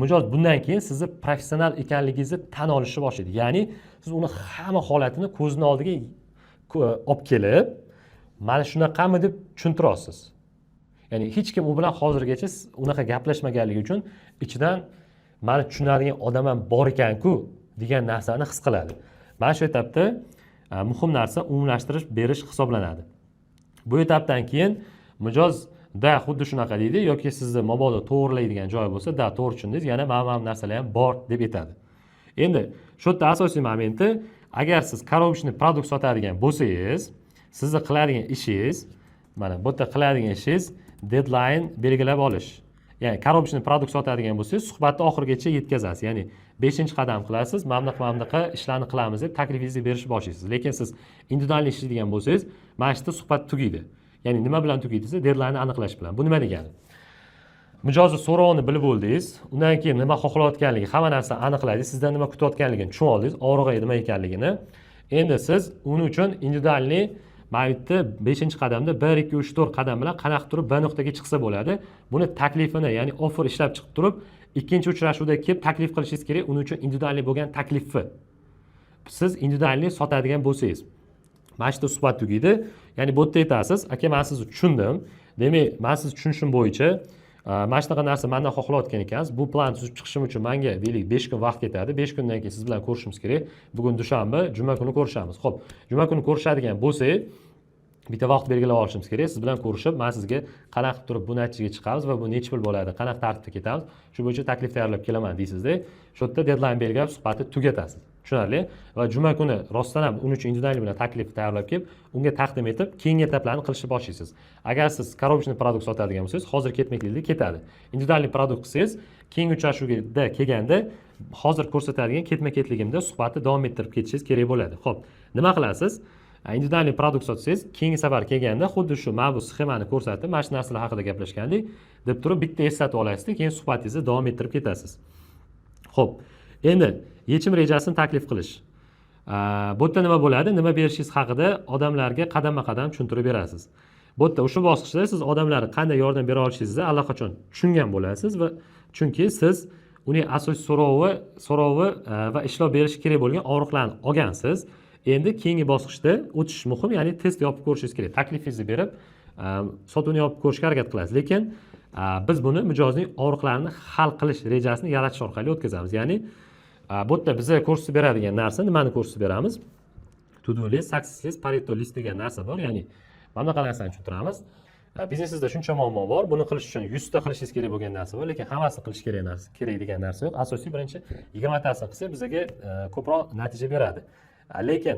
mijoz bundan keyin sizni professional ekanligingizni tan olishni boshlaydi. Ya'ni siz uni hamma holatini ko'zning oldiga olib kelib, mana shunaqami deb tushuntirasiz. Ya'ni hech kim u bilan hozirgacha unaqa gaplashmaganligi uchun ichidan meni tushunadigan odam ham bor ekan-ku degan narsani his qiladi. Mana shu etapda muhim narsa umumlashtirish berish hisoblanadi. Bu etapdan keyin mijoz da xuddi shunaqa deydi yoki sizni mabodo to'g'rilaydigan joy bo'lsa, da to'g'ri tushundingiz, yana mana narsalar ham bor deb aytadi. Endi shu yerda asosiy momenti, agar siz korobishni produkt sotadigan bo'lsangiz, sizni qiladigan ishingiz, mana bu yerda qiladigan ishingiz deadline belgilab olish. Ya'ni korobishni produkt sotadigan bo'lsangiz, suhbatni oxirigacha yetkazasiz. Ya'ni 5-qadam qilasiz, mamlaqa ishlarni qilamiz deb taklifingizni berishni boshlaysiz. Lekin siz individual ishlaydigan bo'lsangiz, mana shu suhbat tugaydi. Ya'ni nima bilan tugaydi desa, deadline aniqlash bilan. Bu nima degani? Mijozni so'rovini bilib oldingiz, undan keyin nima xohlayotganligi, hamma narsa aniqladingiz, sizdan nima kutayotganligini tushunib oldingiz, og'rig'i nima ekanligini. Endi siz uning uchun individualni maytda 5-qadamda 1 2 3 4 qadam bilan qanaqa turib bir nuqtaga chiqsa bo'ladi. Buni taklifini, ya'ni offer ishlab chiqib turib, ikkinchi uchrashuvda kelib taklif qilishingiz kerak. Uning uchun individualli bo'lgan taklifni. Siz individualni sotadigan bo'lsangiz, mana shu suhbat tugaydi. Ya'ni bu yerda aytasiz, aka, men sizni tushundim. Demak, men sizni tushunishim bo'yicha mana shunaqa narsa mendan xohlayotgan ekansiz. Bu plan tuzib chiqishim uchun menga deylik 5 kun vaqt ketadi. 5 kundan keyin siz bilan ko'rishimiz kerak. Bugun dushanba, juma kuni ko'rishamiz. Xo'p, juma kuni ko'rishadigan bo'lsak, bitta vaqt belgilab olishimiz kerak. Siz bilan ko'rishib, men sizga qanaqa turib bu natijaga chiqamiz va bu necha pul bo'ladi, qanaqa tartibda ketamiz, shu bo'yicha taklif tayyorlab kelaman deysizda. Shu yerda deadline belgilab suhbatni tugatasiz. Tushunarli? Va juma kuni rostdan ham uning uchun individual bilan taklif tayyorlab kelib, unga taqdim etib, keyingi etaplarni qilishni boshlaysiz. Agar siz korobishni produkt sotadigan bo'lsangiz, hozir ketmaklikda ketadi. Individual produkt qilsangiz, keyingi uchrashuvga kelganda hozir ko'rsatadigan ketma-ketligimda suhbatni davom ettirib ketishingiz kerak bo'ladi. Xo'p, nima qilasiz? Individual produkt sotsangiz, keyingi safar kelganda xuddi shu mana bu sxemani ko'rsatib, mana shu narsalar haqida gaplashgandik deb turib bitta eslatib olasizda, keyin suhbatingizni davom ettirib ketasiz. Xo'p, endi yechim rejasini taklif qilish. Bu yerda nima bo'ladi? Nima berishingiz haqida odamlarga qadama-qadam tushuntirib berasiz. Bu yerda o'sha bosqichda siz odamlarga qanday yordam bera olishingizni allaqachon tushungan bo'lasiz va chunki siz uning asosiy so'rovi va ishlov berish kerak bo'lgan og'riqlarni olgansiz. Endi keyingi bosqichda o'tish muhim, ya'ni test yopib ko'rishingiz kerak. Taklifingizni berib, sotuvni yopib ko'rishga harakat qilasiz. Lekin biz buni mijozning og'riqlarini hal qilish rejasini yaratish orqali o'tkazamiz. Ya'ni bu yerda bizga ko'rsatib beradigan narsa, nimani ko'rsatib beramiz? To-do list, success list, Pareto list degan narsa bor. Ya'ni mana bunaqa narsani tushuntiramiz. Biznesingizda shuncha muammo bor. Buni qilish uchun 100 ta qilishingiz kerak bo'lgan narsa bor, lekin hammasini qilish kerak degan narsa yo'q. Asosiy birinchi 20 tasini qilsak, bizga ko'proq natija beradi. Lekin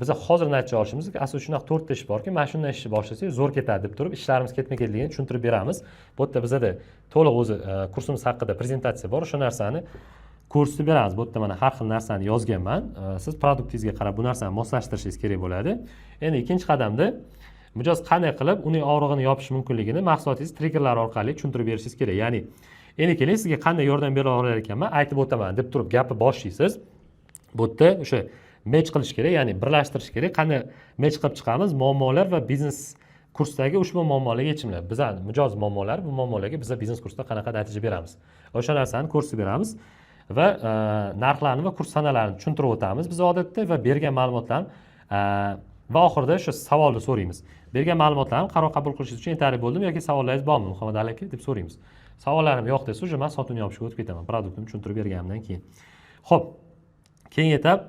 biz hozir natija olishimiz asosiy shunaqa 4 ta ish borki, mana shundan ishni boshlasak zo'r ketadi deb turib, ishlarimiz ketma-ketligini tushuntirib beramiz. Bu yerda bizada to'liq o'zi kursimiz haqida prezentatsiya bor. O'sha narsani ko'rsatib beramiz. Bu yerda mana har xil narsani yozganman. Siz produktingizga qarab bu narsani moslashtirishingiz kerak bo'ladi. Endi ikkinchi qadamda mijoz qanday qilib uning og'rig'ini yopish mumkinligini mahsulotingiz triggerlar orqali tushuntirib berishingiz kerak. Ya'ni endi keling, sizga qanday yordam bera olar ekanman aytib o'taman deb turib gapni boshlaysiz. Bu yerda o'sha match qilish kerak, ya'ni birlashtirish kerak. Qanday match qilib chiqamiz? Muammolar va biznes kursdagi ushbu muammolarga yechimlar. Bizani mijoz muammolari, bu muammolarga biz biznes kursda qanaqa natija beramiz. O'sha narsani ko'rsatib beramiz va narxlarni va kurs sanalarini tushuntirib o'tamiz biz odatda va bergan ma'lumotlarni va oxirida o'sha savolni so'raymiz. Bergan ma'lumotlarni qaror qabul qilishingiz uchun yetarli bo'ldimi yoki savollaringiz bormi Muhammad Ali aka deb so'raymiz. Savollarim yo'q desa, uje men sotuvni yopishga o'tib ketaman, produktni tushuntirib berganimdan keyin. Xo'p, keyingi etap,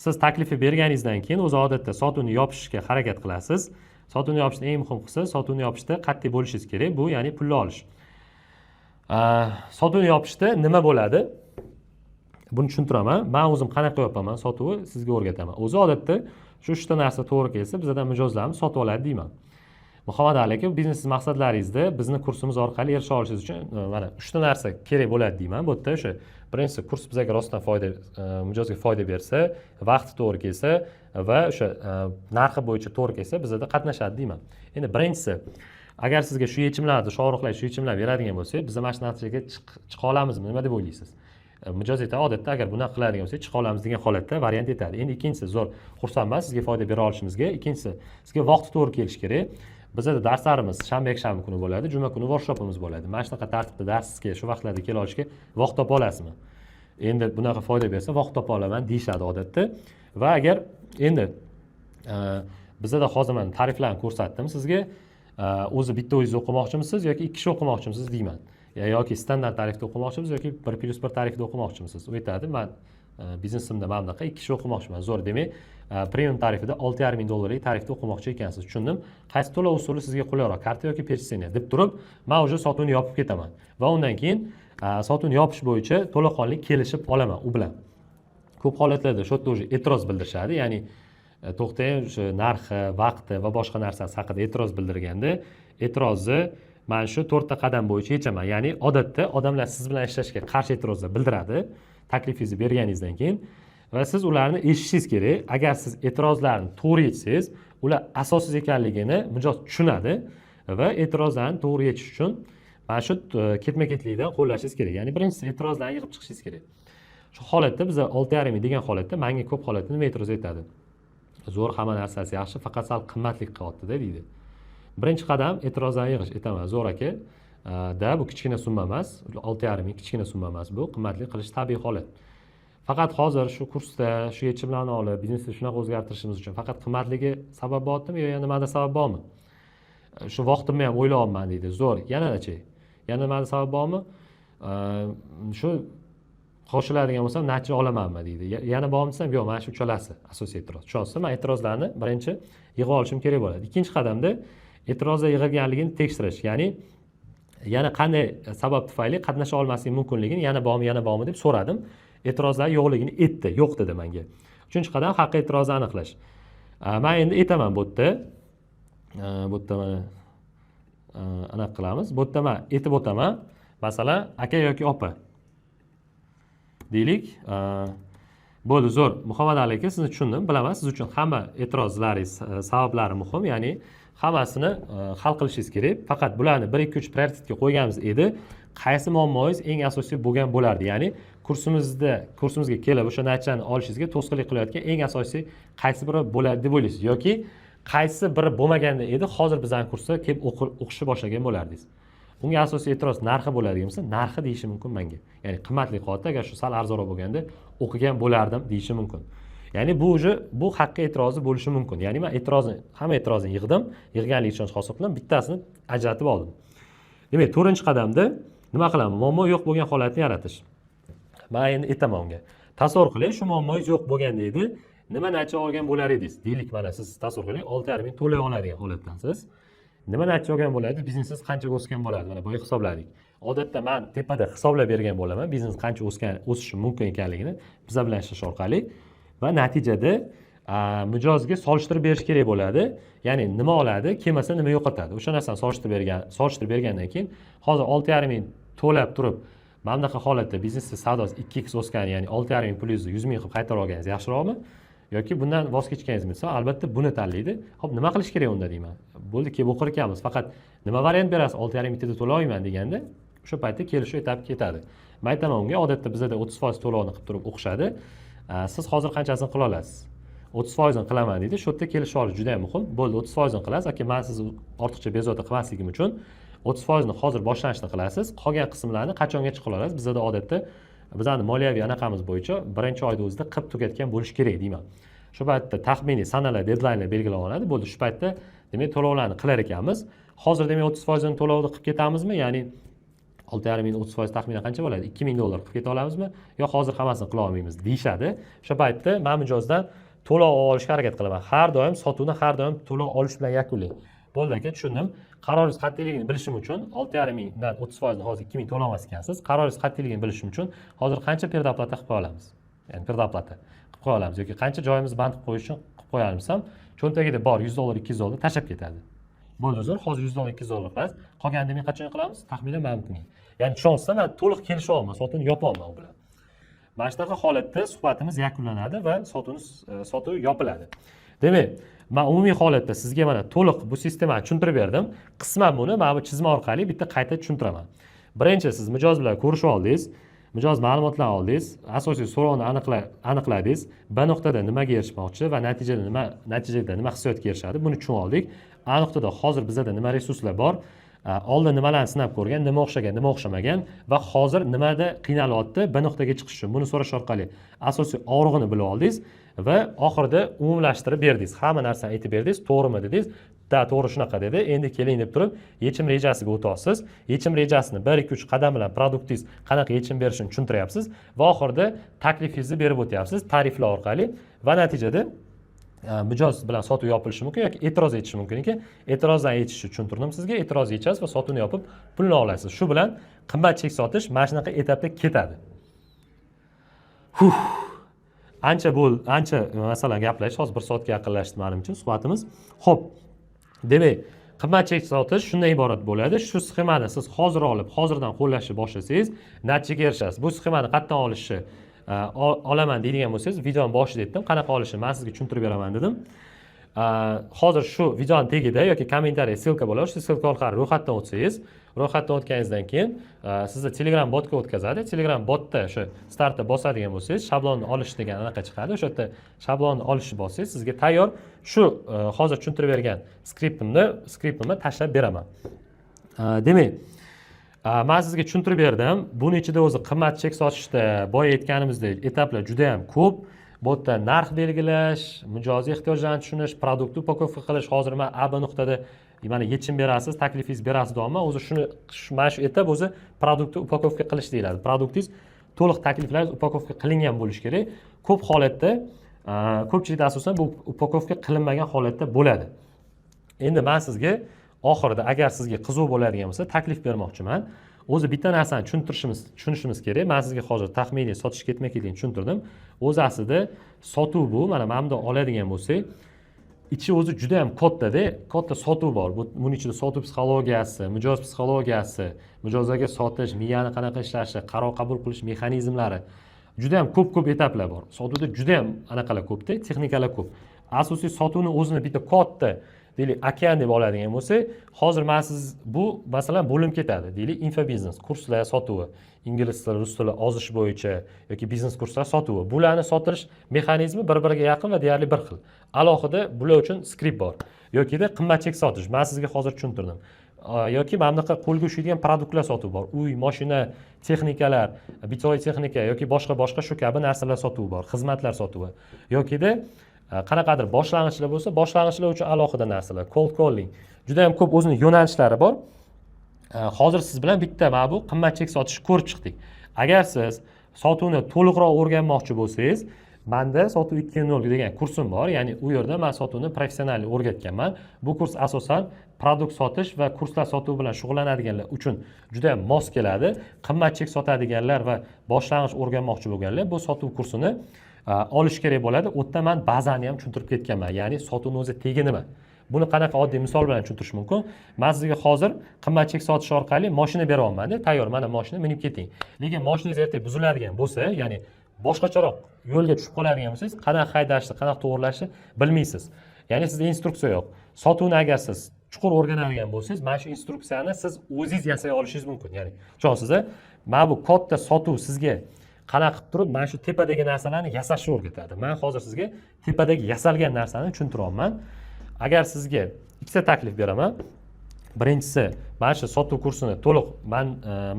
siz taklifni berganingizdan keyin o'zi odatda sotuvni yopishga harakat qilasiz. Sotuvni yopishning eng muhim qismi sotuvni yopishda qat'iy bo'lishingiz kerak. Bu ya'ni pulni olish. Sotuvni yopishda nima bo'ladi? Buni tushuntiraman. Men o'zim qanaqa yopaman sotuvni sizga o'rgataman. O'zi odatda shu 3 ta narsa to'g'ri kelsa, bizdan mijozlarimiz sotib oladi deyman. Muhammad Ali aka, biznes maqsadlaringizda bizni kursimiz orqali erisha olishingiz uchun mana 3 ta narsa kerak bo'ladi deyman. Bu yerda o'sha birinchisi, kurs bizga rostdan foyda, mijozga foyda bersa, vaqti to'g'ri kelsa va o'sha narxi bo'yicha to'g'ri kelsa, bizda qatnashadi deyman. Endi birinchisi, agar sizga shu yechimlarni, shohruxlar shu yechimlarni beradigan bo'lsa, biz mana shu natijaga chiqa olamizmi? Nima deb o'ylaysiz? Mijoz aytadi, odatda agar bunaqa qiladigan bo'lsak, chiqa olamiz degan holatda variant aytadi. Endi ikkinchisi, zo'r xursandman sizga foyda bera olishimizga. Ikkinchisi, sizga vaqti to'g'ri kelishi kerak. Bizda darslarimiz shanba, yakshanba kuni bo'ladi, juma kuni workshopimiz bo'ladi. Mana shunaqa tartibda darsga shu vaqtlarda kela olishga vaqt topa olasizmi? Endi bunaqa foyda bersa, vaqt topa olaman deyishadi odatda. Va agar endi bizda hozir men tariflarni ko'rsatdim sizga, o'zi bitta o'zingiz o'qimoqchimisiz yoki ikki kishi o'qimoqchimisiz deyman. Yoki standart tarifda o'qimoqchimisiz yoki 1+1 tarifda o'qimoqchimisiz? U aytadi, men biznesimda mana bunaqa ikki kishi o'qimoqchiman. Zo'r, demak, premium tarifida $6,500 tarifda o'qimoqchi ekansiz. Tushundim. Qaysi to'lov usuli sizga qulayroq, karta yoki перечисление deb turib, men o'sha sotuvni yopib ketaman va undan keyin sotuvni yopish bo'yicha to'laqonli kelishib olaman u bilan. Ko'p holatlarda shu yerda o'sha e'tiroz bildirishadi, ya'ni to'xtang, o'sha narxi, vaqti va boshqa narsasi haqida e'tiroz bildirganda, e'tirozni men shu 4 ta qadam bo'yicha yechaman. Ya'ni odatda odamlar siz bilan ishlashga qarshi e'tirozlar bildiradi taklifingizni berganingizdan keyin va siz ularni eshitishingiz kerak. Agar siz e'tirozlarni to'g'ri yechsangiz, ular asossiz ekanligini mijoz tushunadi va e'tirozlarni to'g'ri yechish uchun mana shu ketma-ketlikdan qo'llashingiz kerak. Ya'ni birinchisi e'tirozlarni yig'ib chiqishingiz kerak. Shu holatda biz 6,5 degan holatda menga ko'p holatda nima e'tiroz aytadi? Zo'r, hamma narsasi yaxshi, faqat sal qimmatlik qilyapti-da deydi. Birinchi qadam e'tirozlarni yig'ish. Aytaman, zo'r aka, bu kichkina summa emas, 6,5 ming kichkina summa emas, bu qimmatlik qilish tabiiy holat. Faqat hozir shu kursda shu yechimlarni olib, biznesni shunaqa o'zgartirishimiz uchun faqat qimmatligi sabab bo'lyaptimi yo yana nimada sabab bormi? Shu vaqtimni ham o'ylayapman deydi. Zo'r, yana-chi? Yana nimada sabab bormi? Shu qo'shiladigan bo'lsam, natija olamanmi deydi. Yana bormi desam, yo'q, mana shu uchalasi asosiy e'tiroz. Tushunsiz, men e'tirozlarni birinchi yig'ib olishim kerak bo'ladi. Ikkinchi qadamda e'tirozlar yig'ilganligini tekshirish, ya'ni yana qanday sabab tufayli qatnasha olmaslik mumkinligini yana bormi deb so'radim. E'tirozlar yo'qligini aytdi, yo'q dedi menga. Uchinchi qadam haqiqiy e'tirozni aniqlash. Men endi aytaman bu yerda mana anaqa qilamiz. Bu yerda men aytib o'taman. Masalan, aka yoki opa deylik. Bo'ldi, zo'r. Muhammad Ali aka, sizni tushundim, bilaman, siz uchun hamma e'tirozlaringiz sabablari muhim, ya'ni hammasini hal qilishingiz kerak. Faqat bularni 1 2 3 prioritetga qo'yganimiz edi. Qaysi muammongiz eng asosiy bo'lgan bo'lardi? Ya'ni kursimizga kelib o'sha natijani olishingizga to'sqinlik qilayotgan eng asosiy qaysi biri bo'ladi deb o'ylaysiz yoki qaysi biri bo'lmaganda edi, hozir bizning kursda kelib o'qishni boshlagan bo'lardingiz? Bunga asosiy e'tiroz narxi bo'ladigan bo'lsa, narxi deyishi mumkin menga. Ya'ni qimmatlik holatda agar shu sal arzonroq bo'lganda o'qigan bo'lardim deyishi mumkin. Ya'ni bu haqiqiy e'tirozi bo'lishi mumkin. Ya'ni men hamma e'tirozni yig'dim, yig'ganlik uchun hosil qildim, bittasini ajratib oldim. Demak, 4-qadamda nima qilaman? Muammo yo'q bo'lgan holatni yaratish. Men endi aytaman unga. Tasavvur qiling, shu muammongiz yo'q bo'lganda edi, nima natija olgan bo'lar edingiz? Deylik, mana siz tasavvur qiling, 6,5 ming to'lay oladigan holatdasiz. Nima natija olgan bo'ladi? Biznesingiz qanchaga o'sgan bo'ladi? Mana bu hisobladik. Odatda men tepada hisoblab bergan bo'laman, biznes qancha o'sishi mumkin ekanligini bizlar bilan ishlash orqali va natijada mijozga solishtirib berish kerak bo'ladi. Ya'ni nima oladi, kelmasa nima yo'qotadi. O'sha narsani solishtirib bergandan keyin hozir 6,5 ming to'lab turib, mana bunaqa holatda biznesning savdosi 2x o'sgan, ya'ni 6,5 ming pulni 100 ming qilib qaytarib olganingiz yaxshiroqmi? Yoki bundan voz kechganingiz bo'lsa, albatta buni tanlaydi. Xo'p, nima qilish kerak unda deyman. Bo'ldi, kelib o'qir ekanmiz, faqat nima variant berasiz? 6,5 mingtada to'lay olmayman deganda, o'sha paytda kelishuv etapi ketadi. Men aytaman unga, odatda bizda 30% to'lovni qilib turib o'qishadi. Siz hozir qanchasini qila olasiz? 30% qilaman deydi. Shu yerda kelishish olish juda ham muhim. Bo'ldi, 30% qilasiz. Aka, men sizni ortiqcha bezovta qilmasligim uchun 30% hozir boshlanishni qilasiz. Qolgan qismlarni qachongacha qila olasiz? Bizda odatda bizning moliyaviy anaqamiz bo'yicha birinchi oyda o'zida qilib tugatgan bo'lish kerak deyman. Shu paytda taxminiy sanalar, deadlinelar belgilab olinadi. Bo'ldi, shu paytda demak to'lovlarni qilar ekanmiz. Hozir demak 30% to'lovni qilib ketamizmi? Ya'ni 6,5 ming 30% taxminan qancha bo'ladi? 2000 dollar qilib keta olamizmi? Yo hozir hammasini qila olmaymiz deyshadi. O'sha paytda men mijozdan to'lov olishga harakat qilaman. Har doim sotuvni har doim to'lov olish bilan yakunlang. Bo'ldi aka, tushundim. Qaroringiz qat'iyligini bilishim uchun 6,5 mingdan 30% hozir 2000 to'lamas ekansiz. Qaroringiz qat'iyligini bilishim uchun hozir qancha perdoplata qilib qo'ya olamiz? Ya'ni perdoplata qilib qo'ya olamiz yoki qancha joyimizni band qilib qo'yish uchun qilib qo'yamiz ham cho'ntagida bor 100 dollar, 200 dollar tashab ketadi. Bo'ldi uzr, hozir 100 dollar, 200 dollar qilamiz. Qolganini men qachon qilamiz? Taxminan mana bugun. Ya'ni ishonsa men to'liq kelisha olmayman, sotuvni yopa olmayman u bilan. Mana shunaqa holatda suhbatimiz yakunlanadi va sotuv yopiladi. Demak, men umumiy holatda sizga mana to'liq bu sistemani tushuntirib berdim. Qisman buni mana bu chizma orqali bitta qayta tushuntiraman. Birinchi, siz mijoz bilan ko'rishib oldingiz, mijoz ma'lumotlarni oldingiz, asosiy so'rovni aniqladingiz, bir nuqtada nimaga erishmoqchi va natijada nima hissiyotga erishadi, buni tushunib oldik. A nuqtada hozir bizda nima resurslar bor, oldin nimalarni sinab ko'rgan, nima o'xshagan, nima o'xshamagan va hozir nimada qiynalyapti, bir nuqtaga chiqish uchun buni so'rash orqali asosiy og'rig'ini bilib oldingiz va oxirida umumlashtirib berdingiz. Hamma narsani aytib berdingiz, to'g'rimi dedingiz? Da, to'g'ri shunaqa dedi. Endi keling deb turib, yechim rejasiga o'tasiz. Yechim rejasini 1 2 3 qadam bilan produktingiz qanaqa yechim berishini tushuntiryapsiz va oxirida taklifingizni berib o'tyapsiz tariflar orqali va natijada mijoz bilan sotuv yopilishi mumkin yoki e'tiroz etishi mumkin ekan. E'tirozdan yechishni tushuntirdim sizga. E'tiroz yechasiz va sotuvni yopib pulni olasiz. Shu bilan qimmat chek sotish mana shunaqa etapda ketadi. Ancha masalan gaplash, hozir 1 soatga yaqinlashdi menimcha suhbatimiz. Xo'p. Demak, qimmat chek sotish shundan iborat bo'ladi. Shu sxemani siz hozir olib, hozirdan qo'llashni boshlasangiz, natijaga erishasiz. Bu sxemani qayerdan olishni olaman deydigan bo'lsangiz, videoni boshida aytdim, qanaqa olishni men sizga tushuntirib beraman dedim. Hozir shu videoning tagida yoki kommentariya silka bo'ladi. Shu silka orqali ro'yxatdan o'tsangiz, ro'yxatdan o'tganingizdan keyin sizni Telegram botga o'tkazadi. Telegram botda o'sha startda bosadigan bo'lsangiz, shablonni olish degan anaqa chiqadi. O'sha yerda shablonni olishni bossangiz, sizga tayyor shu hozir tushuntirib bergan skriptimni tashlab beraman. Demak, men sizga tushuntirib berdim. Buning ichida o'zi qimmat chek sotishda boya aytganimizdek etaplar juda ham ko'p. Bu yerda narx belgilash, mijoziy ehtiyojlarni tushunish, produktni upakovka qilish. Hozir men A nuqtada mana yechim berasiz, taklifingiz berasiz deyapman. O'zi mana shu etap o'zi produktni upakovka qilish deyiladi. Produktingiz to'liq takliflaringiz upakovka qilingan bo'lishi kerak. Ko'p holatda, ko'pchilikda asosan bu upakovka qilinmagan holatda bo'ladi. Endi men sizga oxirida agar sizga qiziq bo'ladigan bo'lsa, taklif bermoqchiman. O'zi bitta narsani tushunishimiz kerak. Men sizga hozir taxminiy sotish ketma-ketlikni tushuntirdim. O'zi aslida sotuv bu, mana bunda oladigan bo'lsak, ichi o'zi juda ham katta sotuv bor. Buning ichida sotuv psixologiyasi, mijoz psixologiyasi, mijozlarga sotish, miyani qanaqa ishlashi, qaror qabul qilish mexanizmlari, juda ham ko'p etaplar bor. Sotuvda juda ham anaqalar ko'pda, texnikalar ko'p. Asosiy sotuvni o'zini bitta katta deylik okean deb oladigan bo'lsa, hozir men siz bu masalan bo'linib ketadi. Deylik infobiznes kurslar sotuvi, ingliz tili, rus tili ozish bo'yicha yoki biznes kurslar sotuvi. Bularni sotirish mexanizmi bir-biriga yaqin va deyarli bir xil. Alohida bular uchun skript bor. Yokida qimmat chek sotish. Men sizga hozir tushuntirdim. Yoki mana bunaqa qo'lga ushlaydigan produktlar sotuvi bor. Uy, mashina, texnikalar, bitoy texnika yoki boshqa shu kabi narsalar sotuvi bor. Xizmatlar sotuvi. Yokida qanaqadir boshlang'ichlar bo'lsa, boshlang'ichlar uchun alohida narsalar, cold calling. Juda ham ko'p o'zining yo'nalishlari bor. Hozir siz bilan bitta mana bu qimmat chek sotishni ko'rib chiqdik. Agar siz sotuvni to'liqroq o'rganmoqchi bo'lsangiz, menda sotuv 2.0 degan kursim bor. Ya'ni u yerda men sotuvni professional o'rgatganman. Bu kurs asosan produkt sotish va kurslar sotuvi bilan shug'ullanadiganlar uchun juda ham mos keladi. Qimmat chek sotadiganlar va boshlang'ich o'rganmoqchi bo'lganlar bu sotuv kursini olish kerak bo'ladi. U yerda men bazani ham tushuntirib ketganman. Ya'ni sotuvning o'zi tegi nima? Buni qanaqa oddiy misol bilan tushuntirish mumkin? Men sizga hozir qimmat chek sotish orqali mashina beryapman-da, tayyor mana mashina minib keting. Lekin mashinangiz ertaga buziladigan bo'lsa, ya'ni boshqacharoq yo'lga tushib qoladigan bo'lsangiz, qanaqa haydashni, qanaqa to'g'rilashni bilmaysiz. Ya'ni sizda instruksiya yo'q. Sotuvni agar siz chuqur o'rganadigan bo'lsangiz, mana shu instruksiyani siz o'zingiz yasay olishingiz mumkin. Ya'ni tushunasiz-a? Mana bu katta sotuv sizga qanaqa qilib turib mana shu tepadagi narsalarni yasashni o'rgatadi. Men hozir sizga tepadagi yasalgan narsani tushuntiryapman. Agar sizga ikkita taklif beraman. Birinchisi, mana shu sotuv kursini to'liq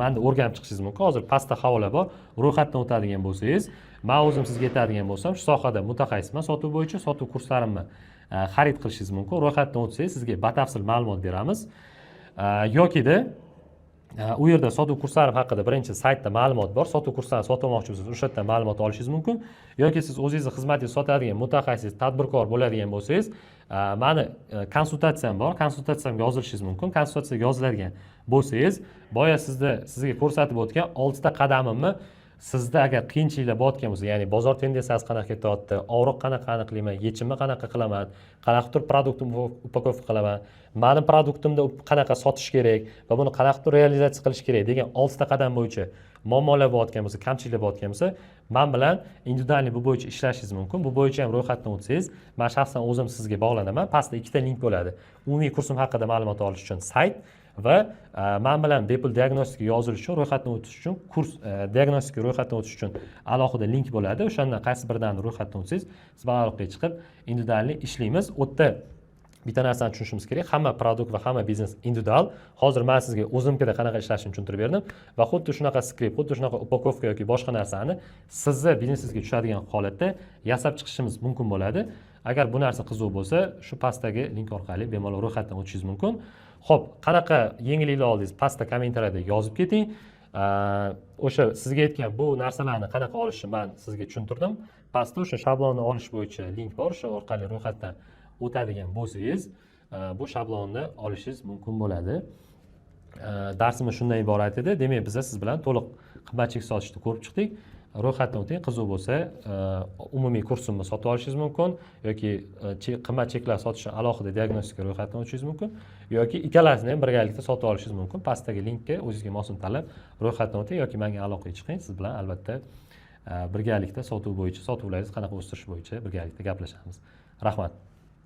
menda o'rganib chiqishingiz mumkin. Hozir pastda havola bor. Ro'yxatdan o'tadigan bo'lsangiz, men o'zim sizga aytadigan bo'lsam, shu sohada mutaxassisman, sotuv bo'yicha sotuv kurslarimni xarid qilishingiz mumkin. Ro'yxatdan o'tsangiz sizga batafsil ma'lumot beramiz. Yokida u yerda sotuv kurslarim haqida birinchi saytda ma'lumot bor. Sotuv kurslarini sotib olmoqchi bo'lsangiz, o'sha yerdan ma'lumot olishingiz mumkin. Yoki siz o'zingizni xizmatingizni sotadigan mutaxassis, tadbirkor bo'ladigan bo'lsangiz, meni konsultatsiyam bor. Konsultatsiyamga yozilishingiz mumkin. Konsultatsiyaga yoziladigan bo'lsangiz, boya sizga ko'rsatib o'tgan 6 ta qadamimni sizda agar qiyinchiliklar bo'layotgan bo'lsa, ya'ni bozor tendensiyasi qanaqa ketyapti, og'riq qanaqa aniqlayman, yechimni qanaqa qilaman, qanaqa turib produktni upakovka qilaman, meni produktimni qanaqa sotish kerak va buni qanaqa turib realizatsiya qilish kerak degan 6 ta qadam bo'yicha muammolar bo'layotgan bo'lsa, kamchiliklar bo'layotgan bo'lsa, men bilan individual bu bo'yicha ishlashingiz mumkin. Bu bo'yicha ham ro'yxatdan o'tsangiz, men shaxsan o'zim sizga bog'lanaman. Pastda ikkita link bo'ladi. Umumiy kursim haqida ma'lumot olish uchun sayt va men bilan bepul diagnostikaga yozilish uchun, ro'yxatdan o'tish uchun, kurs diagnostikaga ro'yxatdan o'tish uchun alohida link bo'ladi. O'shandan qaysi biridan ro'yxatdan o'tsangiz, siz bilan aloqaga chiqib individual ishlaymiz. U yerda bitta narsani tushunishimiz kerak. Hamma produkt va hamma biznes individual. Hozir men sizga o'zimkida qanaqa ishlashni tushuntirib berdim va xuddi shunaqa skript, xuddi shunaqa upakovka yoki boshqa narsani sizni biznesingizga tushadigan holatda yasab chiqishimiz mumkin bo'ladi. Agar bu narsa qiziq bo'lsa, shu pastdagi link orqali bemalol ro'yxatdan o'tishingiz mumkin. Xo'p, qanaqa yengilliklar oldingiz pastda kommentariyada yozib keting. O'sha sizga aytgan bu narsalarni qanaqa olishni men sizga tushuntirdim. Pastda o'sha shablonni olish bo'yicha link bor, o'sha orqali ro'yxatdan o'tadigan bo'lsangiz, bu shablonni olishingiz mumkin bo'ladi. Darsimiz shundan iborat edi. Demak, biz siz bilan to'liq qimmatchilik sotishni ko'rib chiqdik. Ro'yxatdan o'ting, qiziq bo'lsa, umumiy kursimni sotib olishingiz mumkin yoki qimmat cheklar sotishni alohida diagnostika ro'yxatdan o'tishingiz mumkin yoki ikkalasini ham birgalikda sotib olishingiz mumkin. Pastdagi linkka o'zingizga mosini tanlab ro'yxatdan o'ting yoki menga aloqaga chiqing. Siz bilan albatta birgalikda sotuv bo'yicha, sotuvlaringizni qanaqa o'stirish bo'yicha birgalikda gaplashamiz. Rahmat.